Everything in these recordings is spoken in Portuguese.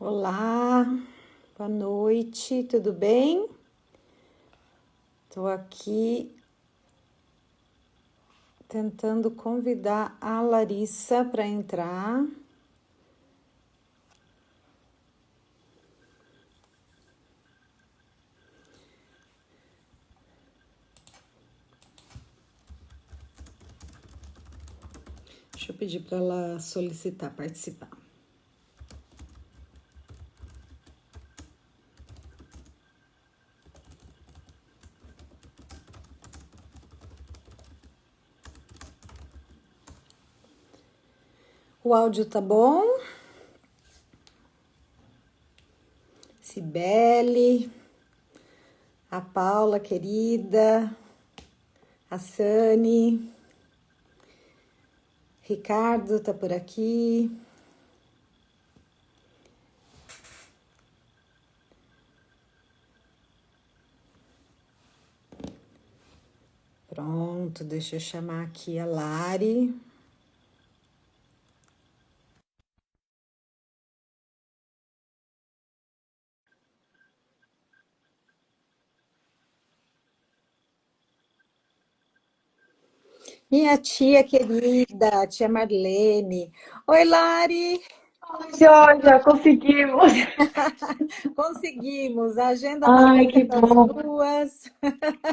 Olá, boa noite, tudo bem? Estou aqui tentando convidar a Larissa para entrar. Deixa eu pedir para ela solicitar participar. O áudio tá bom? Cibele, a Paula querida, a Sani, Ricardo tá por aqui. Pronto, deixa eu chamar aqui a Lari. Minha tia querida, tia Marlene. Oi, Lari! Georgia, conseguimos! Conseguimos, a agenda Ai, marcada que para as bom! duas.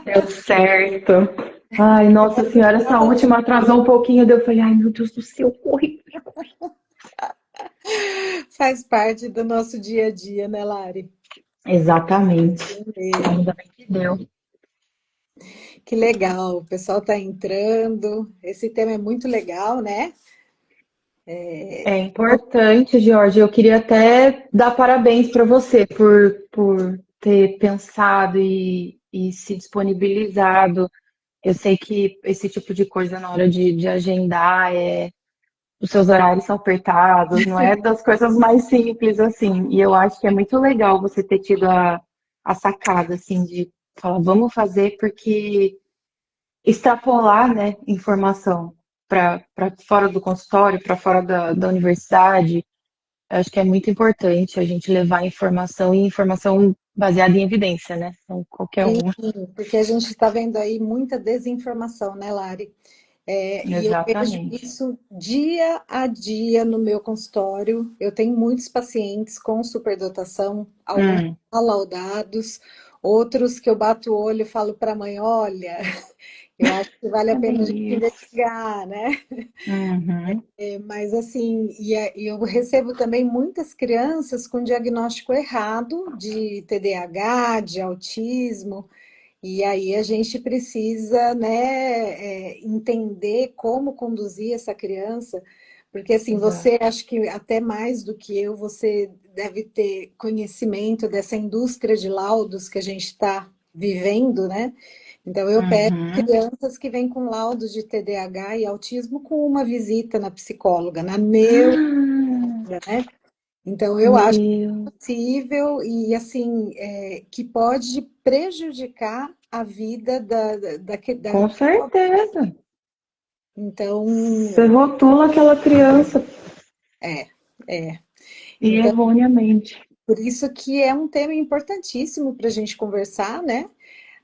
Deu certo. Ai, nossa senhora, essa última atrasou um pouquinho, daí eu falei, ai, meu Deus do céu, corre! Faz parte do nosso dia a dia, né, Lari? Exatamente. É, Ainda bem que deu. que legal, o pessoal está entrando. Esse tema é muito legal, né? É importante, Jorge. Eu queria até dar parabéns para você por ter pensado e se disponibilizado. Eu sei que esse tipo de coisa na hora de agendar os seus horários são apertados, não é das coisas mais simples assim. E eu acho que é muito legal você ter tido a sacada assim de falar, vamos fazer porque extrapolar, né, informação para fora do consultório, para fora da universidade. Eu acho que é muito importante a gente levar informação e informação baseada em evidência, né? Não qualquer Sim, uma. porque a gente está vendo aí muita desinformação, né, Lari? E eu vejo Exatamente. isso dia a dia no meu consultório. Eu tenho muitos pacientes com superdotação, alguns Hum, alaudados, outros que eu bato o olho e falo para a mãe: olha, eu acho que vale a é pena a gente bem isso. investigar, né? Uhum, Mas assim, e eu recebo também muitas crianças com diagnóstico errado de TDAH, de autismo. E aí a gente precisa, né, entender como conduzir essa criança, porque assim, você exato. acho que até mais do que eu, você deve ter conhecimento dessa indústria de laudos que a gente está vivendo, né? Então eu pego Uhum. crianças que vêm com laudos de TDAH e autismo com uma visita na psicóloga, na neuro, né? Então eu acho Meu, possível e assim que pode prejudicar a vida com certeza. então Você rotula aquela criança é é e então erroneamente. por isso que é um tema importantíssimo para a gente conversar, né?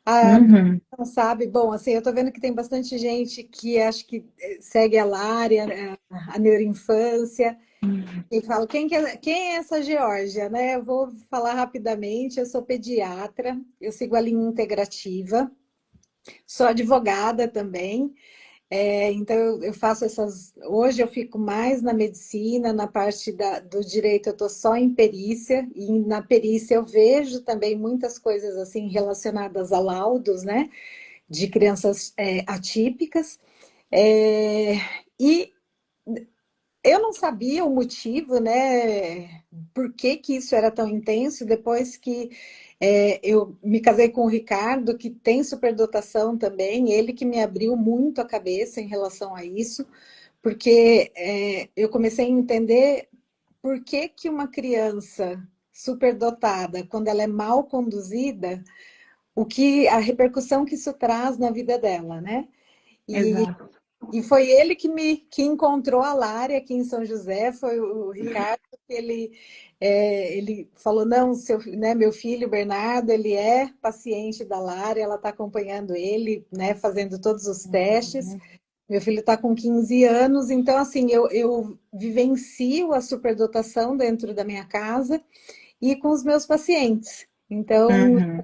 A Uhum. não sabe, bom, assim, eu tô vendo que tem bastante gente que acho que segue a Lária, a neuroinfância. E falo, quem é essa Geórgia, né? Eu vou falar rapidamente, eu sou pediatra, eu sigo a linha integrativa, sou advogada também, então eu faço essas. Hoje eu fico mais na medicina, na parte do direito eu estou só em perícia, e na perícia eu vejo também muitas coisas assim relacionadas a laudos, né? De crianças atípicas. É, e eu não sabia o motivo, né? Por que que isso era tão intenso depois que eu me casei com o Ricardo, que tem superdotação também, ele que me abriu muito a cabeça em relação a isso, porque eu comecei a entender por que que uma criança superdotada, quando ela é mal conduzida, a repercussão que isso traz na vida dela, né? E Exato. E foi ele que encontrou a Lari aqui em São José, foi o Ricardo, que ele falou, não, né, meu filho Bernardo, ele é paciente da Lari, ela está acompanhando ele, né, fazendo todos os testes. Meu filho está com 15 anos, então assim, eu vivencio a superdotação dentro da minha casa e com os meus pacientes. Então, Uhum.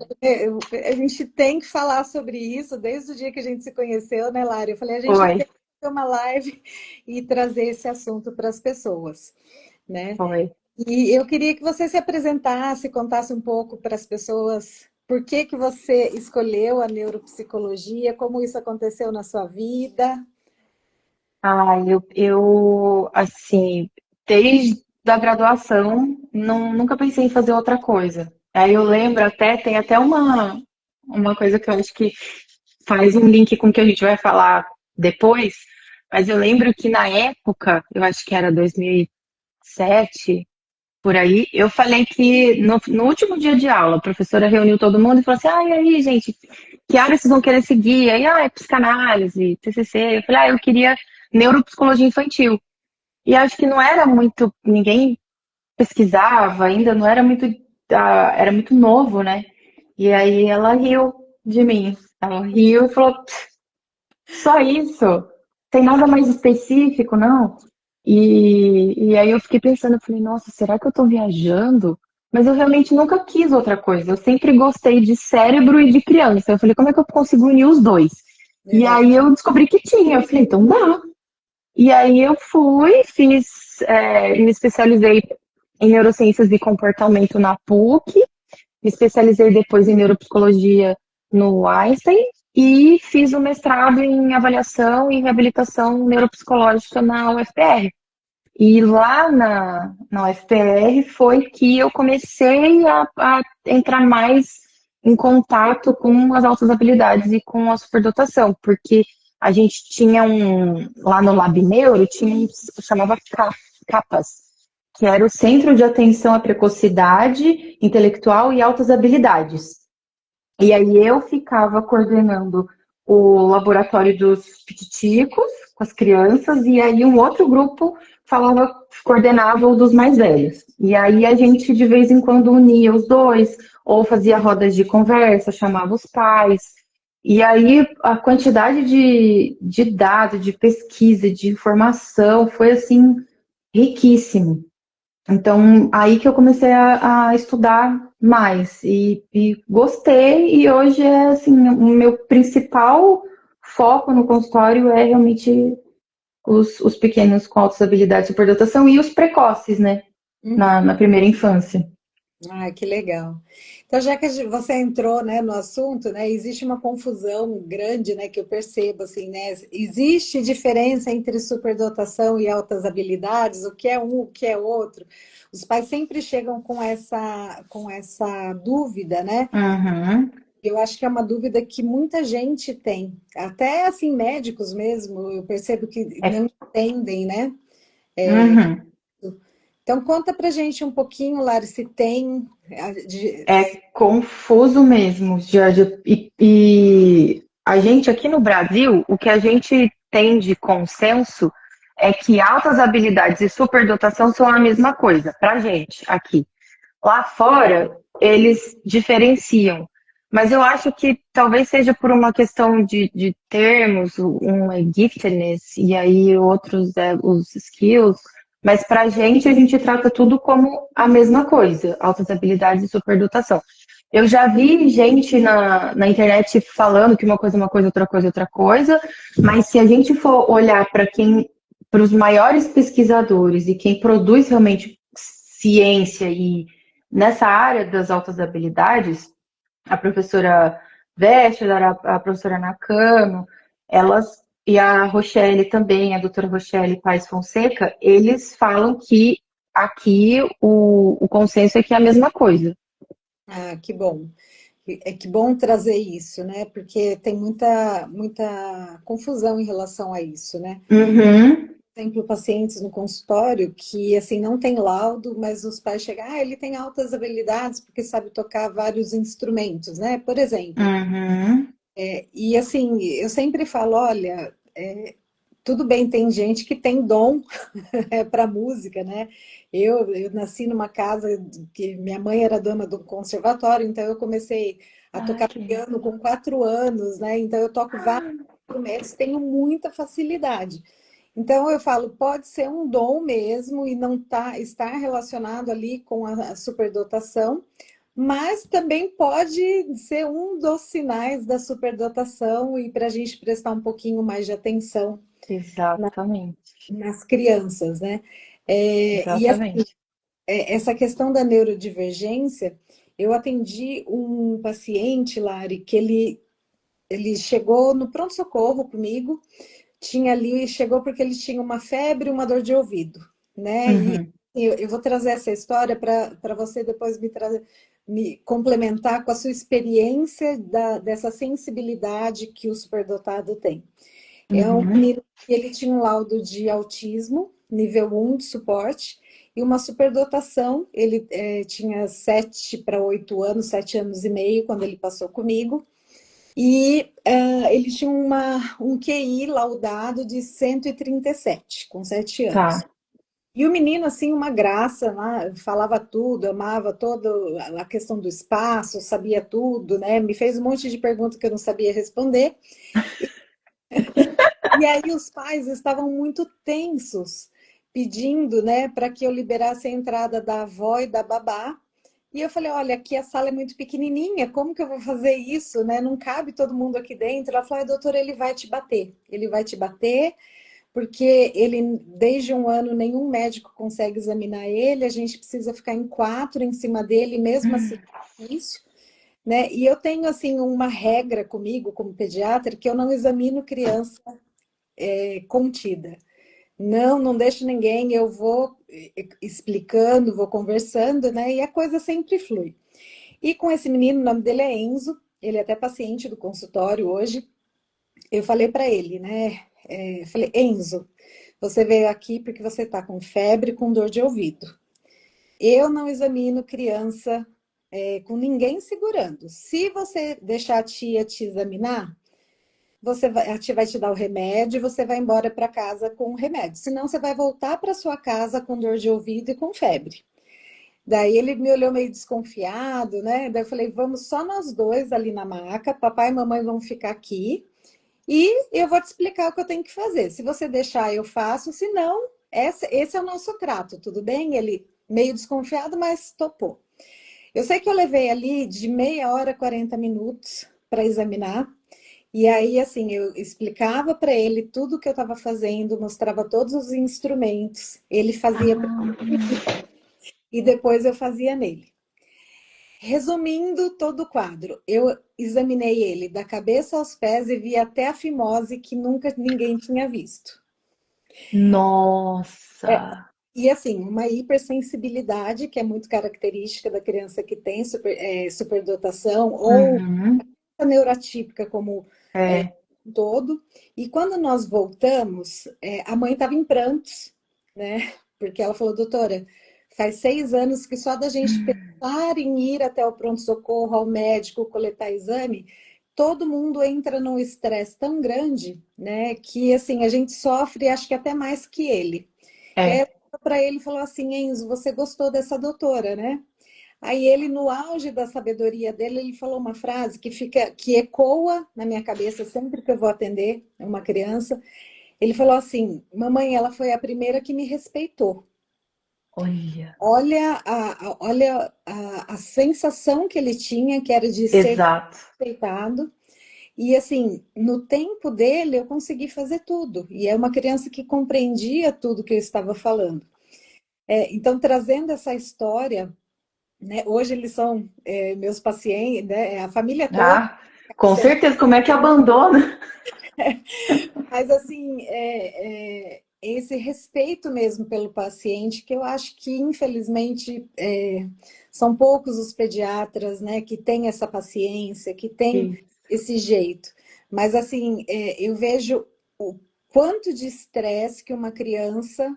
a gente tem que falar sobre isso desde o dia que a gente se conheceu, né, Lara? Eu falei, a gente Foi, tem que fazer uma live e trazer esse assunto para as pessoas, né? foi. E eu queria que você se apresentasse, contasse um pouco para as pessoas por que que você escolheu a neuropsicologia, como isso aconteceu na sua vida. Assim, desde a graduação, nunca pensei em fazer outra coisa. Aí eu lembro até, tem até uma coisa que eu acho que faz um link com o que a gente vai falar depois, mas eu lembro que na época, eu acho que era 2007, por aí, eu falei que no último dia de aula, a professora reuniu todo mundo e falou assim: ah, e aí, gente, que área vocês vão querer seguir? Aí, é psicanálise, TCC. Eu falei, eu queria neuropsicologia infantil. E acho que não era muito, ninguém pesquisava ainda, não era muito, era muito novo, né? E aí ela riu de mim. Ela riu e falou: só isso? Tem nada mais específico, não? E aí eu fiquei pensando, eu falei, nossa, será que eu tô viajando? Mas eu realmente nunca quis outra coisa. Eu sempre gostei de cérebro e de criança. Eu falei, como é que eu consigo unir os dois? E Uhum. aí eu descobri que tinha. Eu falei, então dá. E aí eu fui, me especializei em neurociências de comportamento na PUC, me especializei depois em neuropsicologia no Einstein e fiz o mestrado em avaliação e reabilitação neuropsicológica na UFPR. E lá na UFPR foi que eu comecei a entrar mais em contato com as altas habilidades e com a superdotação, porque a gente tinha lá no Lab Neuro, chamava CAPAS, que era o Centro de Atenção à Precocidade Intelectual e Altas Habilidades. E aí eu ficava coordenando o laboratório dos pititicos com as crianças, e aí um outro grupo coordenava o dos mais velhos. E aí a gente de vez em quando unia os dois, ou fazia rodas de conversa, chamava os pais. E aí a quantidade de dados, de pesquisa, de informação foi assim riquíssimo. Então, aí que eu comecei a estudar mais e gostei, e hoje é assim, o meu principal foco no consultório é realmente os pequenos com altas habilidades de superdotação e os precoces, né? Uhum. Na primeira infância. Ah, que legal. Então, já que você entrou, né, no assunto, né, existe uma confusão grande, né, que eu percebo, assim, né, existe diferença entre superdotação e altas habilidades, o que é um, o que é outro. Os pais sempre chegam com essa dúvida, né? Uhum. Eu acho que é uma dúvida que muita gente tem, até assim médicos mesmo, eu percebo que É, não entendem, né? uhum. Então, conta pra gente um pouquinho, Lari, se tem. É confuso mesmo, Jorge. E a gente aqui no Brasil, o que a gente tem de consenso é que altas habilidades e superdotação são a mesma coisa, pra gente aqui. Lá fora, eles diferenciam. Mas eu acho que talvez seja por uma questão de termos, um é giftedness e aí outros é os skills. Mas para a gente trata tudo como a mesma coisa, altas habilidades e superdotação. Eu já vi gente na internet falando que uma coisa é uma coisa, outra coisa, mas se a gente for olhar para os maiores pesquisadores e quem produz realmente ciência e nessa área das altas habilidades, a professora Vecher, a professora Nakano, elas e a Rochelle também, a doutora Rochelle Paes Fonseca, eles falam que aqui o consenso é que é a mesma coisa. Ah, que bom. É que bom trazer isso, né? Porque tem muita confusão em relação a isso, né? Uhum, Por exemplo, pacientes no consultório que assim não tem laudo, mas os pais chegam, ele tem altas habilidades porque sabe tocar vários instrumentos, né? Por exemplo. uhum, E assim, eu sempre falo, olha, tudo bem, tem gente que tem dom para música, né? Eu nasci numa casa que minha mãe era dona do conservatório, então eu comecei a Ai, tocar que piano com 4 anos, né? Então eu toco vários instrumentos, tenho muita facilidade. Então eu falo, pode ser um dom mesmo e não estar relacionado ali com a superdotação, mas também pode ser um dos sinais da superdotação e para a gente prestar um pouquinho mais de atenção exatamente. nas crianças, né? E assim, Exatamente. essa questão da neurodivergência, eu atendi um paciente, Lari, que ele chegou no pronto-socorro comigo, tinha ali, chegou porque ele tinha uma febre e uma dor de ouvido, né? E Uhum. eu vou trazer essa história para você depois me complementar com a sua experiência dessa sensibilidade que o superdotado tem. É um Uhum. menino que ele tinha um laudo de autismo, nível 1 de suporte, e uma superdotação. Ele tinha 7 para 8 anos, 7 anos e meio, quando ele passou comigo. E ele tinha um QI laudado de 137, com 7 anos. Tá. E o menino, assim, uma graça, né? Falava tudo, amava toda a questão do espaço, sabia tudo, né? Me fez um monte de perguntas que eu não sabia responder. E aí os pais estavam muito tensos, pedindo, né, para que eu liberasse a entrada da avó e da babá. E eu falei, olha, aqui a sala é muito pequenininha, como que eu vou fazer isso, né? Não cabe todo mundo aqui dentro. Ela falou, doutora, ele vai te bater. Ele vai te bater, porque ele, desde um ano, nenhum médico consegue examinar ele, a gente precisa ficar em 4 em cima dele, mesmo assim é difícil, né? E eu tenho, assim, uma regra comigo, como pediatra, que eu não examino criança contida. Não, não deixo ninguém, eu vou explicando, vou conversando, né? E a coisa sempre flui. E com esse menino, o nome dele é Enzo, ele é até paciente do consultório hoje. Eu falei para ele, né? Falei, Enzo, você veio aqui porque você está com febre, com dor de ouvido. Eu não examino criança com ninguém segurando. Se você deixar a tia te examinar, a tia vai te dar o remédio e você vai embora para casa com o remédio. Senão, você vai voltar para sua casa com dor de ouvido e com febre. Daí ele me olhou meio desconfiado, né? Daí eu falei, vamos só nós dois ali na maca, papai e mamãe vão ficar aqui e eu vou te explicar o que eu tenho que fazer. Se você deixar, eu faço, se não, esse é o nosso trato, tudo bem? Ele meio desconfiado, mas topou. Eu sei que eu levei ali de meia hora, 40 minutos para examinar. E aí, assim, eu explicava para ele tudo o que eu estava fazendo, mostrava todos os instrumentos, ele fazia e depois eu fazia nele. Resumindo todo o quadro, eu examinei ele da cabeça aos pés e vi até a fimose que nunca ninguém tinha visto. Nossa. E assim, uma hipersensibilidade, que é muito característica da criança que tem superdotação, ou Uhum. a neurotípica como É. um todo. E quando nós voltamos, a mãe estava em prantos, né? Porque ela falou, doutora, faz 6 anos que só da gente pensar em ir até o pronto-socorro, ao médico, coletar exame, todo mundo entra num estresse tão grande, né? Que assim, a gente sofre, acho que até mais que ele. E aí eu É. para ele e falou assim, Enzo, você gostou dessa doutora, né? Aí ele, no auge da sabedoria dele, ele falou uma frase que ecoa na minha cabeça sempre que eu vou atender uma criança. Ele falou assim: mamãe, ela foi a primeira que me respeitou. Olha. Olha a sensação que ele tinha, que era de ser Exato. respeitado. E assim, no tempo dele, eu consegui fazer tudo. E é uma criança que compreendia tudo que eu estava falando. Então, trazendo essa história, né? Hoje eles são meus pacientes, né? A família toda. Ah, com certeza. Como é que abandona? Mas assim, esse respeito mesmo pelo paciente, que eu acho que infelizmente são poucos os pediatras, né, que têm essa paciência, que têm Isso. esse jeito. Mas assim, eu vejo o quanto de estresse que uma criança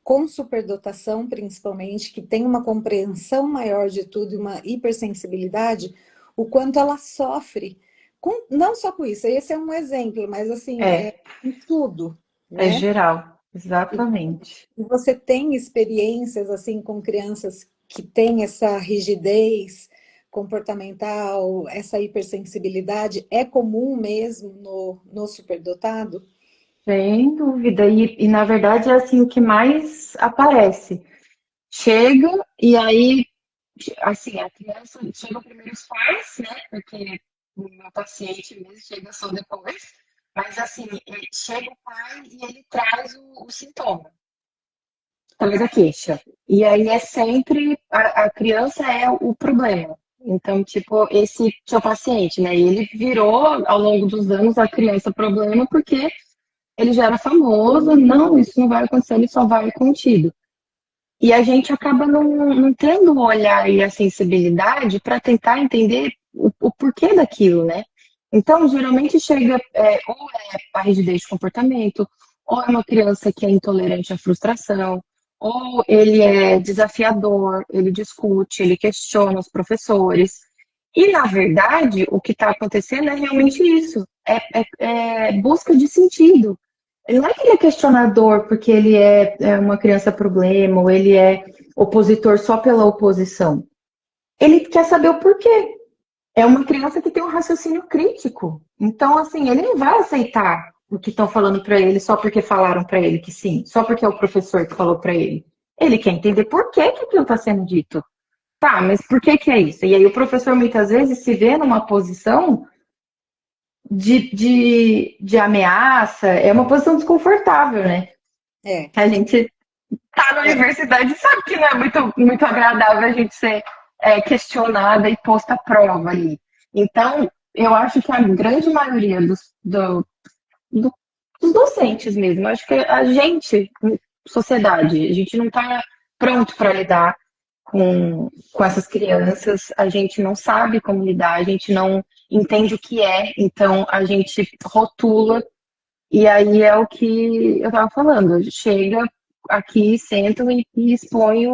com superdotação, principalmente, que tem uma compreensão maior de tudo e uma hipersensibilidade, o quanto ela sofre não só com isso, esse é um exemplo, mas assim, É, em tudo, é né? geral, E exatamente. você tem experiências assim com crianças que têm essa rigidez comportamental, essa hipersensibilidade, é comum mesmo no superdotado? Sem dúvida. E na verdade é assim o que mais aparece. Chega e aí, assim, a criança chega primeiro os pais, né? Porque o meu paciente mesmo chega só depois. Mas assim, chega o pai e ele traz o sintoma, traz a queixa. E aí é sempre a criança é o problema. Então, tipo, esse seu paciente, né? Ele virou ao longo dos anos a criança problema porque ele já era famoso, não, isso não vai acontecer, ele só vai contigo. E a gente acaba não tendo o olhar e a sensibilidade para tentar entender o porquê daquilo, né? Então, geralmente chega, ou é a rigidez de comportamento, ou é uma criança que é intolerante à frustração, ou ele é desafiador, ele discute, ele questiona os professores. E, na verdade, o que está acontecendo é realmente isso: é busca de sentido. Ele não é que ele é questionador porque ele é uma criança problema, ou ele é opositor só pela oposição. Ele quer saber o porquê. É uma criança que tem um raciocínio crítico. Então, assim, ele não vai aceitar o que estão falando para ele só porque falaram para ele que sim, só porque é o professor que falou para ele. Ele quer entender por que que aquilo está sendo dito. Tá, mas por que que é isso? E aí o professor muitas vezes se vê numa posição de ameaça, é uma posição desconfortável, né? É, A gente tá na é, universidade e sabe que não é muito agradável a gente ser questionada e posta à prova ali. Então, eu acho que a grande maioria do- dos docentes mesmo, eu acho que a gente, sociedade, a gente não está pronto para lidar com essas crianças, a gente não sabe como lidar, a gente não entende o que é, então a gente rotula e aí é o que eu estava falando, chega aqui, sentam e expõe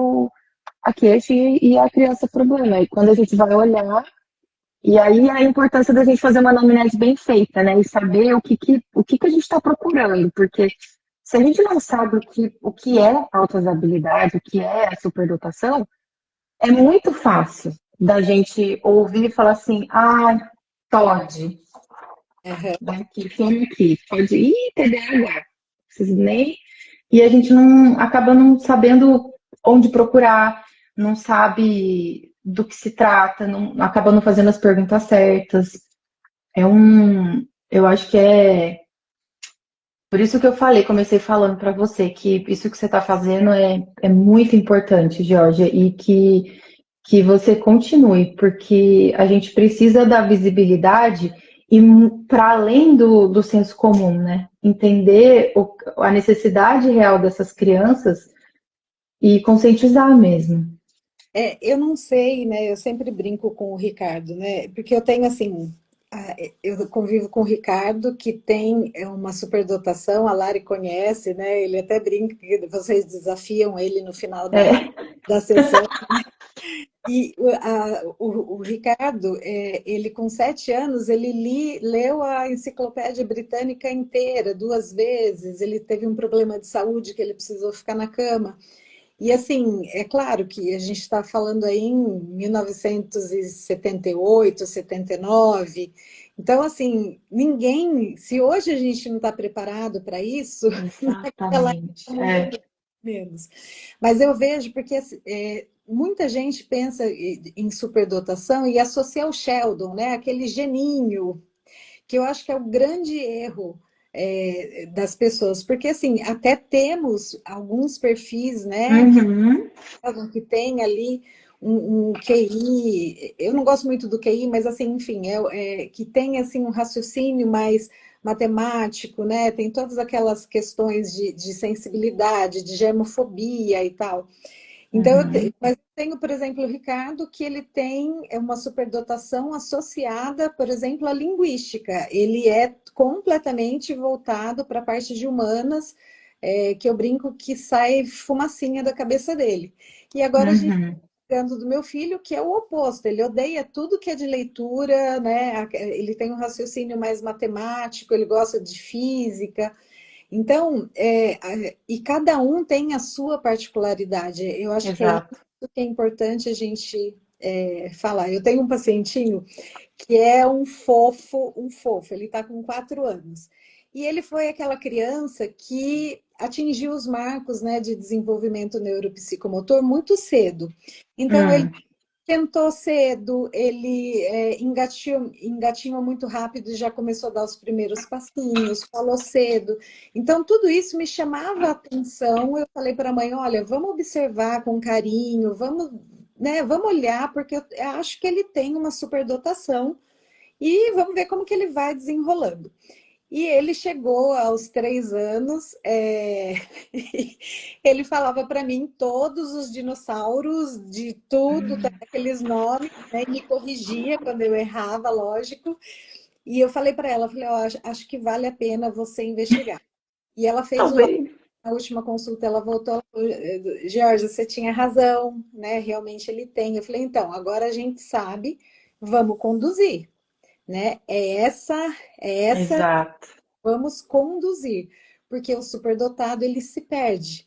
a queixa e a criança problema. E quando a gente vai olhar, e aí a importância da gente fazer uma anamnese bem feita, né? E saber o que a gente está procurando, porque se a gente não sabe o que é altas habilidades, o que é a superdotação, é muito fácil da gente ouvir e falar assim, ah, Todd, aham. daqui, toma aqui, pode ir, TDAH. Preciso nem. E a gente não acaba não sabendo onde procurar, não sabe do que se trata, não, acaba não fazendo as perguntas certas. Eu acho que é por isso que eu falei, comecei falando para você que isso que você está fazendo é muito importante, Georgia, e que você continue, porque a gente precisa da visibilidade e para além do senso comum, né? Entender a necessidade real dessas crianças e conscientizar mesmo. Eu não sei, né? Eu sempre brinco com o Ricardo, né? Porque eu tenho assim, eu convivo com o Ricardo, que tem uma superdotação, a Lari conhece, né? Ele até brinca que vocês desafiam ele no final É, da sessão. E o Ricardo, ele com 7 anos, ele leu a Enciclopédia Britânica inteira 2 vezes. Ele teve um problema de saúde que ele precisou ficar na cama. E assim, é claro que a gente está falando aí em 1978, 79. Então, assim, ninguém, se hoje a gente não está preparado para isso, naquela exatamente. época, muito menos. Mas eu vejo porque assim, muita gente pensa em superdotação e associa o Sheldon, né? Aquele geninho, que eu acho que é o grande erro das pessoas, porque assim, até temos alguns perfis, né, Uhum. que tem ali um QI, eu não gosto muito do QI, mas assim, enfim, que tem assim um raciocínio mais matemático, né, tem todas aquelas questões de sensibilidade, de germofobia e tal. Então, Uhum. mas eu tenho, por exemplo, o Ricardo, que ele tem uma superdotação associada, por exemplo, à linguística. Ele é completamente voltado para a parte de humanas, que eu brinco que sai fumacinha da cabeça dele. E agora a gente Uhum. desapegando do meu filho, que é o oposto. Ele odeia tudo que é de leitura, né? Ele tem um raciocínio mais matemático, ele gosta de física. Então, e cada um tem a sua particularidade. Eu acho que é Exato. isso que é importante a gente falar. Eu tenho um pacientinho que é um fofo, um fofo. Ele está com 4 anos. E ele foi aquela criança que atingiu os marcos, né, de desenvolvimento neuropsicomotor muito cedo. Então, ele tentou cedo, ele engatinhou muito rápido e já começou a dar os primeiros passinhos, falou cedo. Então, tudo isso me chamava a atenção. Eu falei para a mãe, olha, vamos observar com carinho, vamos, né, vamos olhar, porque eu acho que ele tem uma superdotação e vamos ver como que ele vai desenrolando. E ele chegou aos 3 anos, ele falava para mim todos os dinossauros de tudo, aqueles nomes, né? E me corrigia quando eu errava, lógico. E eu falei para ela, falei, acho que vale a pena você investigar. E ela fez a última consulta, ela voltou, ela falou, Georgia, você tinha razão, né? Realmente ele tem. Eu falei, então, agora a gente sabe, vamos conduzir, né? Exato. Vamos conduzir, porque o superdotado ele se perde.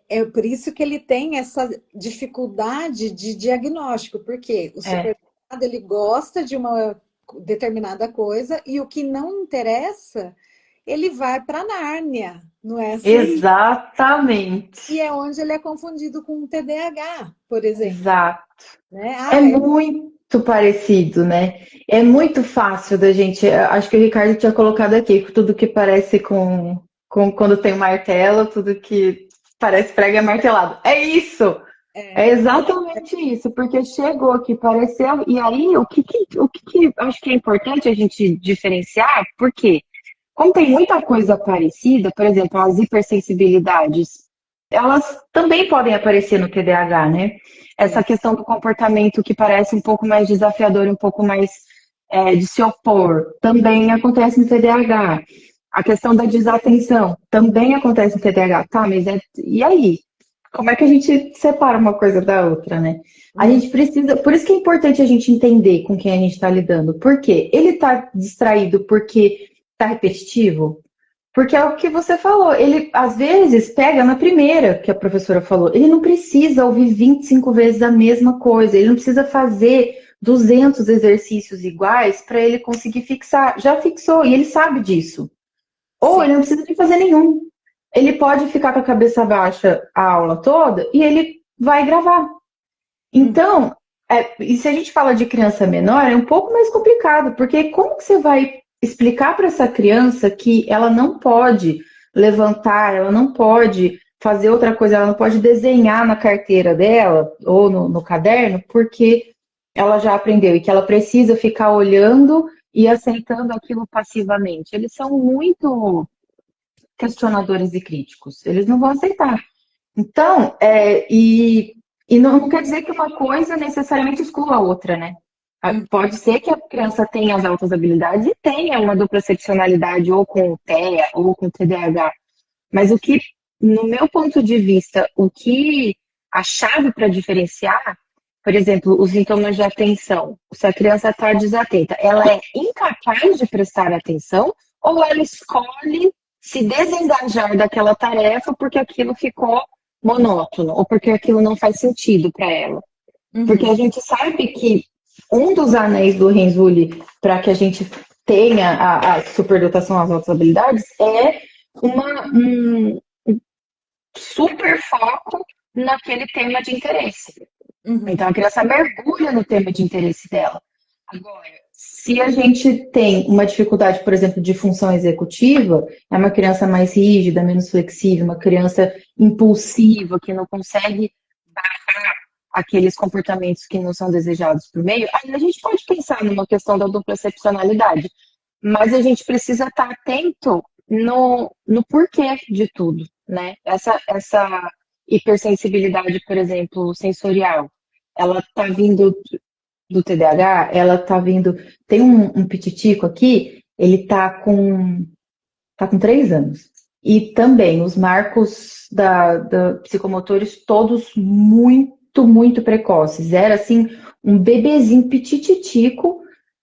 É por isso que ele tem essa dificuldade de diagnóstico, porque o superdotado ele gosta de uma determinada coisa e o que não interessa, ele vai para Nárnia, não é assim? Exatamente. E é onde ele é confundido com o TDAH, por exemplo. Exato. Né? É muito parecido, né? É muito fácil da gente. Acho que o Ricardo tinha colocado aqui, tudo que parece com quando tem um martelo, tudo que parece prego é martelado. É isso! É exatamente isso, porque chegou aqui, pareceu. E aí, o que acho que é importante a gente diferenciar, porque como tem muita coisa parecida, por exemplo, as hipersensibilidades, elas também podem aparecer no TDAH, né? Essa questão do comportamento que parece um pouco mais desafiador, um pouco mais de se opor, também acontece no TDAH. A questão da desatenção também acontece no TDAH. Tá, mas e aí? Como é que a gente separa uma coisa da outra, né? A gente precisa. Por isso que é importante a gente entender com quem a gente está lidando. Por quê? Ele está distraído porque está repetitivo? Porque é o que você falou, ele às vezes pega na primeira que a professora falou, ele não precisa ouvir 25 vezes a mesma coisa, ele não precisa fazer 200 exercícios iguais para ele conseguir fixar. Já fixou e ele sabe disso. Ou ele não precisa nem fazer nenhum. Ele pode ficar com a cabeça baixa a aula toda e ele vai gravar. Então, e se a gente fala de criança menor, é um pouco mais complicado, porque como que você vai explicar para essa criança que ela não pode levantar, ela não pode fazer outra coisa, ela não pode desenhar na carteira dela ou no caderno, porque ela já aprendeu e que ela precisa ficar olhando e aceitando aquilo passivamente. Eles são muito questionadores e críticos, eles não vão aceitar. Então, e não quer dizer que uma coisa necessariamente exclua a outra, né? Pode ser que a criança tenha as altas habilidades e tenha uma dupla excepcionalidade ou com o TEA ou com o TDAH. Mas o que, no meu ponto de vista, o que a chave para diferenciar, por exemplo, os sintomas de atenção. Se a criança está desatenta, ela é incapaz de prestar atenção ou ela escolhe se desengajar daquela tarefa porque aquilo ficou monótono ou porque aquilo não faz sentido para ela? Porque a gente sabe que um dos anéis do Renzulli para que a gente tenha a superdotação às altas habilidades é um super foco naquele tema de interesse. Então a criança mergulha no tema de interesse dela. Agora, se a gente tem uma dificuldade, por exemplo, de função executiva, é uma criança mais rígida, menos flexível, uma criança impulsiva, que não consegue barrar aqueles comportamentos que não são desejados por meio, aí a gente pode pensar numa questão da dupla excepcionalidade, mas a gente precisa estar atento no porquê de tudo, né? Essa hipersensibilidade, por exemplo, sensorial, ela está vindo do TDAH, ela está vindo... Tem um pititico aqui, ele tá com 3 anos. E também os marcos da psicomotores todos muito muito precoces. Era assim, um bebezinho pitititico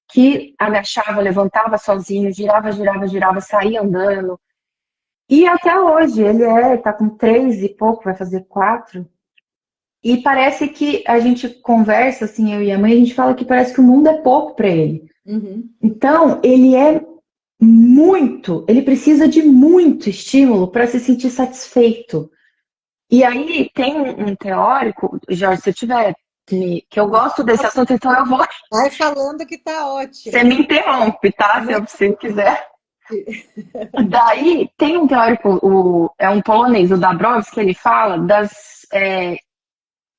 que agachava, levantava sozinho, girava, girava, girava, saía andando. E até hoje, tá com 3 e pouco, vai fazer 4. E parece que a gente conversa, assim, eu e a mãe, a gente fala que parece que o mundo é pouco para ele. Uhum. Então, ele precisa de muito estímulo para se sentir satisfeito. E aí tem um teórico, Jorge, se eu tiver, que eu gosto desse assunto, então eu vou. Vai falando que tá Você ótimo. me interrompe, tá? Se você quiser. Daí tem um teórico, é um polonês, o Dabrowski, ele fala das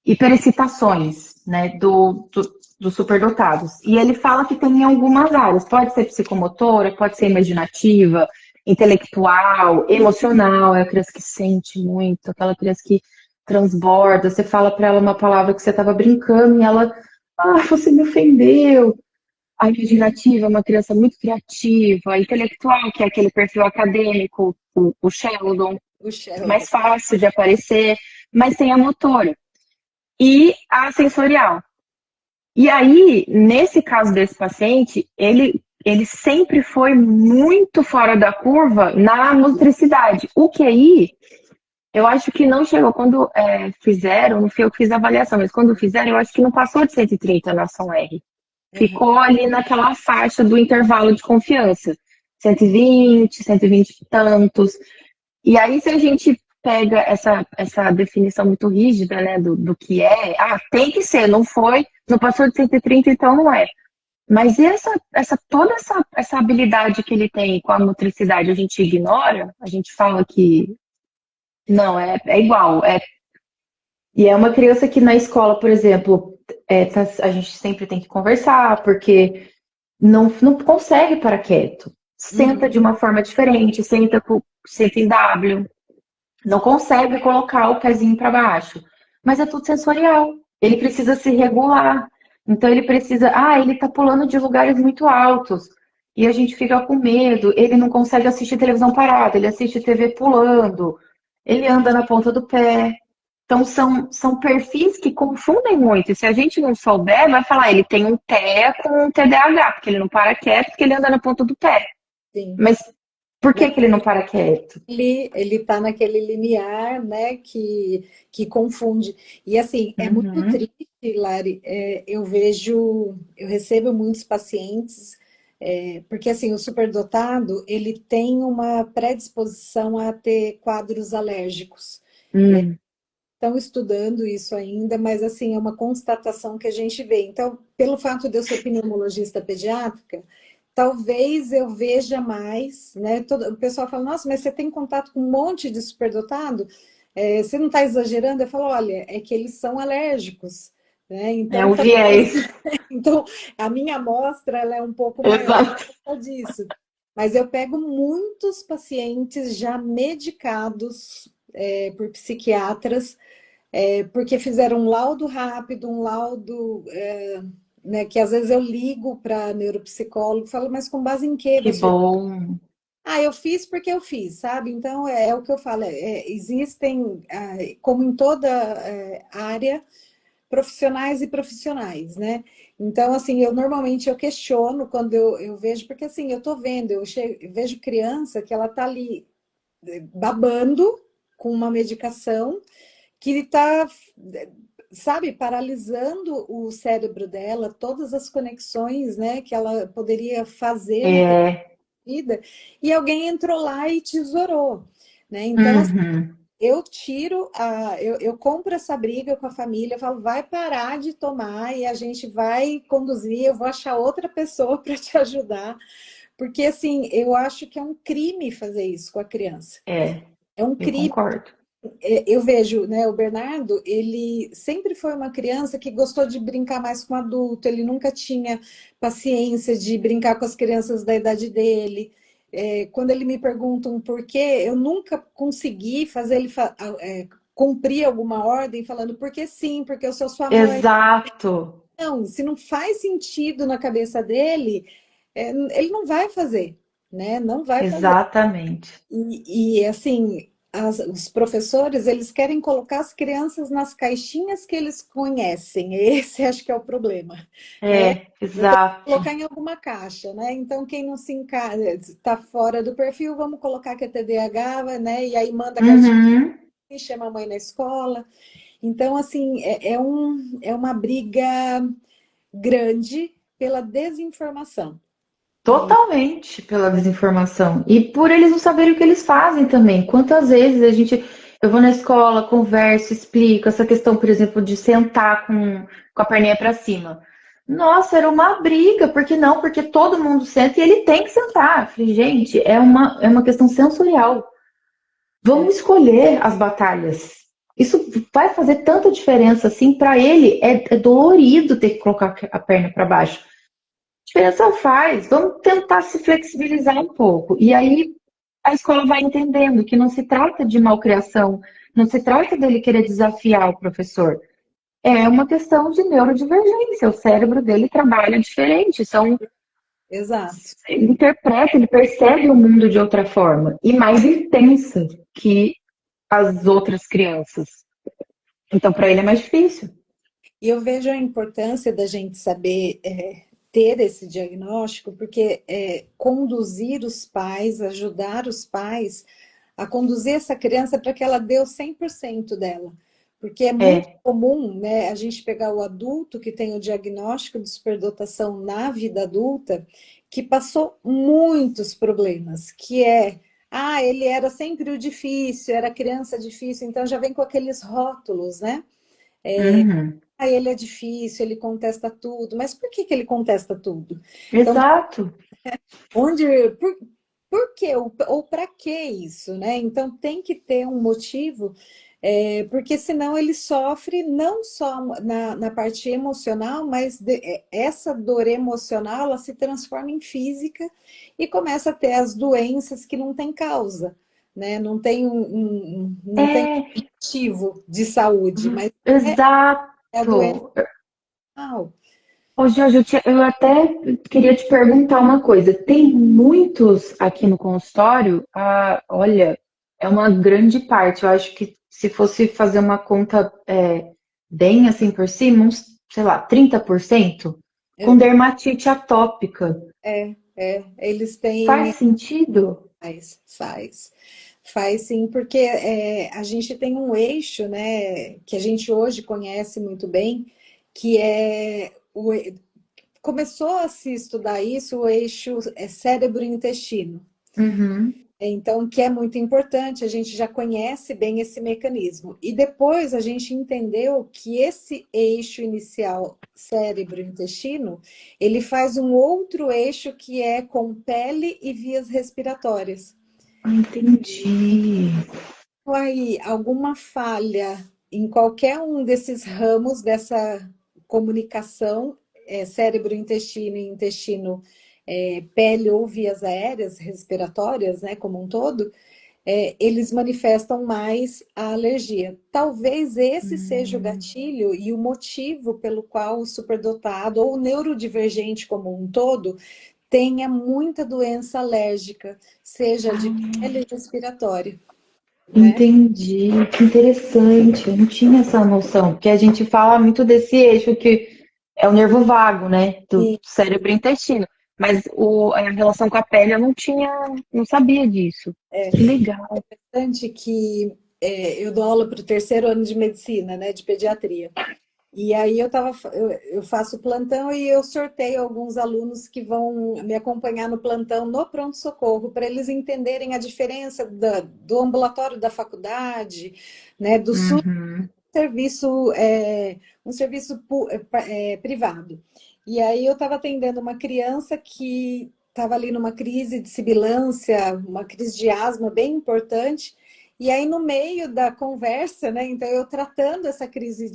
hiperexcitações, né, dos superdotados. E ele fala que tem em algumas áreas. Pode ser psicomotora, pode ser imaginativa, intelectual, emocional. É a criança que sente muito, aquela criança que transborda. Você fala para ela uma palavra que você estava brincando e ela, você me ofendeu. A imaginativa é uma criança muito criativa, a intelectual, que é aquele perfil acadêmico, o Sheldon, O Sheldon. mais fácil de aparecer, mas tem a motora e a sensorial. E aí, nesse caso desse paciente, ele sempre foi muito fora da curva na motricidade. O QI, eu acho que não chegou. Quando fizeram, não fui eu que fiz a avaliação, mas quando fizeram, eu acho que não passou de 130 na ação R. Ficou ali naquela faixa do intervalo de confiança. 120, 120 e tantos. E aí, se a gente pega essa definição muito rígida, né, do que tem que ser, não foi, não passou de 130, então não é. Mas e toda essa habilidade que ele tem com a motricidade, a gente ignora, a gente fala que não, é igual. E é uma criança que na escola, por exemplo, a gente sempre tem que conversar, porque não consegue parar quieto. Senta de uma forma diferente, senta em W, não consegue colocar o pezinho para baixo. Mas é tudo sensorial. Ele precisa se regular. Então ele precisa. Ele tá pulando de lugares muito altos. E a gente fica com medo. Ele não consegue assistir televisão parada, ele assiste TV pulando. Ele anda na ponta do pé. Então são perfis que confundem muito. E se a gente não souber, vai falar, ele tem um TEA com um TDAH, porque ele não para quieto, porque ele anda na ponta do pé. Sim. Mas por que ele não para quieto? Ele tá naquele limiar, né, que confunde. E assim, é muito triste, Lari, eu recebo muitos pacientes, porque assim, o superdotado, ele tem uma predisposição a ter quadros alérgicos. Estão estudando isso ainda, mas assim, é uma constatação que a gente vê. Então, pelo fato de eu ser pneumologista pediátrica, talvez eu veja mais, né? O pessoal fala, nossa, mas você tem contato com um monte de superdotado? Você não está exagerando? Eu falo, olha, é que eles são alérgicos, né? Então, É o viés. então a minha amostra ela é um pouco maior por causa disso. Mas eu pego muitos pacientes já medicados por psiquiatras, porque fizeram um laudo rápido, um laudo né, que às vezes eu ligo para neuropsicólogo e falo, mas com base em quê? Que bom. Eu fiz porque eu fiz, sabe? Então é o que eu falo, existem, como em toda área, profissionais e profissionais, né? Então, assim, eu questiono quando eu vejo, porque assim, eu tô vendo, eu vejo criança que ela tá ali babando com uma medicação que está, sabe, paralisando o cérebro dela, todas as conexões, né, que ela poderia fazer naquela vida, e alguém entrou lá e tesourou, né? Então, assim, eu eu compro essa briga com a família, eu falo, vai parar de tomar e a gente vai conduzir, eu vou achar outra pessoa para te ajudar, porque assim, eu acho que é um crime fazer isso com a criança. É um Eu crime. concordo. Eu vejo, né, o Bernardo, ele sempre foi uma criança que gostou de brincar mais com adulto, ele nunca tinha paciência de brincar com as crianças da idade dele. Quando ele me perguntam por quê, eu nunca consegui fazer ele cumprir alguma ordem falando porque sim, porque eu sou sua mãe. Exato. Não, se não faz sentido na cabeça dele, ele não vai fazer, né? Não vai fazer. Exatamente. E assim, os professores, eles querem colocar as crianças nas caixinhas que eles conhecem. Esse acho que é o problema, né? Eu tenho que Exato. colocar em alguma caixa, né? Então, quem não se encaixa, está fora do perfil, vamos colocar que é TDAH, né? E aí manda a caixinha, Uhum. chama a mãe na escola. Então, assim, é uma briga grande pela desinformação. E Totalmente pela desinformação. E por eles não saberem o que eles fazem também. Quantas vezes eu vou na escola, converso, explico essa questão, por exemplo, de sentar com a perninha para cima. Nossa, era uma briga, por que não? Porque todo mundo senta e ele tem que sentar. Eu falei, gente, é uma questão sensorial. é, Vamos escolher as batalhas. Isso vai fazer tanta diferença assim para ele. É dolorido ter que colocar a perna para baixo. Diferença faz. Vamos tentar se flexibilizar um pouco. E aí a escola vai entendendo que não se trata de malcriação, não se trata dele querer desafiar o professor. É uma questão de neurodivergência. O cérebro dele trabalha diferente. exato. Ele interpreta, ele percebe o mundo de outra forma e mais intensa que as outras crianças. Então, para ele é mais difícil. E eu vejo a importância da gente saber ter esse diagnóstico, porque conduzir os pais, ajudar os pais a conduzir essa criança para que ela dê o 100% dela. Porque é muito É, comum, né, a gente pegar o adulto que tem o diagnóstico de superdotação na vida adulta, que passou muitos problemas, que ele era sempre o difícil, era criança difícil, então já vem com aqueles rótulos, né? uhum, Ele é difícil, ele contesta tudo, mas por que que ele contesta tudo? Então, exato. onde, por quê? Ou para que isso, né? Então tem que ter um motivo, porque senão ele sofre não só na parte emocional, mas essa dor emocional ela se transforma em física e começa a ter as doenças que não tem causa, né? Não tem não tem É, motivo de saúde, mas é a doença. exato. Mental. Ô, Jorge, eu até queria te perguntar uma coisa. Tem muitos aqui no consultório, olha, é uma grande parte. Eu acho que se fosse fazer uma conta bem assim por cima, uns, sei lá, 30% com dermatite atópica. Eles têm. Faz sentido? Faz. Faz sim, porque a gente tem um eixo, né, que a gente hoje conhece muito bem, que começou a se estudar isso, o eixo cérebro-intestino. Uhum. Então, que é muito importante, a gente já conhece bem esse mecanismo. E depois a gente entendeu que esse eixo inicial, cérebro-intestino, ele faz um outro eixo que é com pele e vias respiratórias. Entendi. Aí, alguma falha em qualquer um desses ramos dessa comunicação, cérebro-intestino e intestino, pele ou vias aéreas respiratórias, né, como um todo, eles manifestam mais a alergia. Talvez esse seja o gatilho e o motivo pelo qual o superdotado ou o neurodivergente como um todo tenha muita doença alérgica, seja de pele ou respiratória, né? Entendi, que interessante. Eu não tinha essa noção, porque a gente fala muito desse eixo que é o nervo vago, né, do E cérebro e intestino. Mas a relação com a pele eu não tinha, não sabia disso. Que legal. interessante que eu dou aula para o terceiro ano de medicina, né, de pediatria. E aí eu faço plantão e eu sorteio alguns alunos que vão me acompanhar no plantão no pronto-socorro, para eles entenderem a diferença do ambulatório da faculdade, né, do SUS, Uhum. serviço, um serviço privado. E aí eu estava atendendo uma criança que estava ali numa crise de sibilância, uma crise de asma bem importante. E aí, no meio da conversa, né? Então, eu tratando essa crise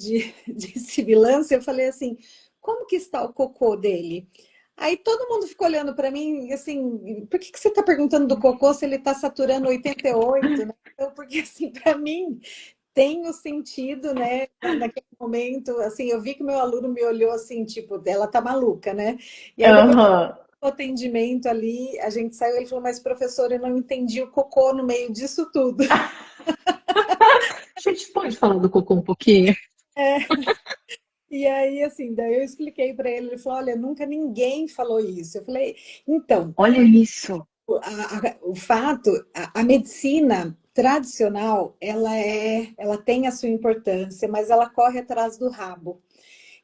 de sibilância, eu falei assim: como que está o cocô dele? Aí todo mundo ficou olhando para mim, assim, por que você está perguntando do cocô se ele está saturando 88, né? Então, porque assim, para mim tem o sentido, né? Naquele momento, assim, eu vi que meu aluno me olhou assim, tipo, ela tá maluca, né? E aí depois Aham. o atendimento ali, a gente saiu, ele falou, mas professor, eu não entendi o cocô no meio disso tudo. A gente pode falar do cocô um pouquinho? E aí, assim, daí eu expliquei para ele, ele falou, olha, nunca ninguém falou isso. Eu falei, então, Olha isso. o fato, a medicina tradicional, ela tem a sua importância, mas ela corre atrás do rabo.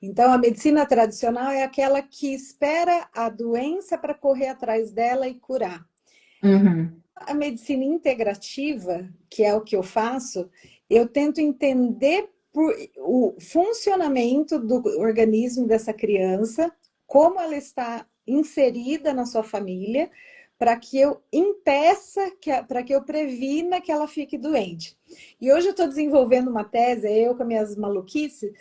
Então, a medicina tradicional é aquela que espera a doença para correr atrás dela e curar. Uhum. A medicina integrativa, que é o que eu faço, eu tento entender o funcionamento do organismo dessa criança, como ela está inserida na sua família, para que eu impeça, para que eu previna que ela fique doente. E hoje eu estou desenvolvendo uma tese, eu com as minhas maluquices,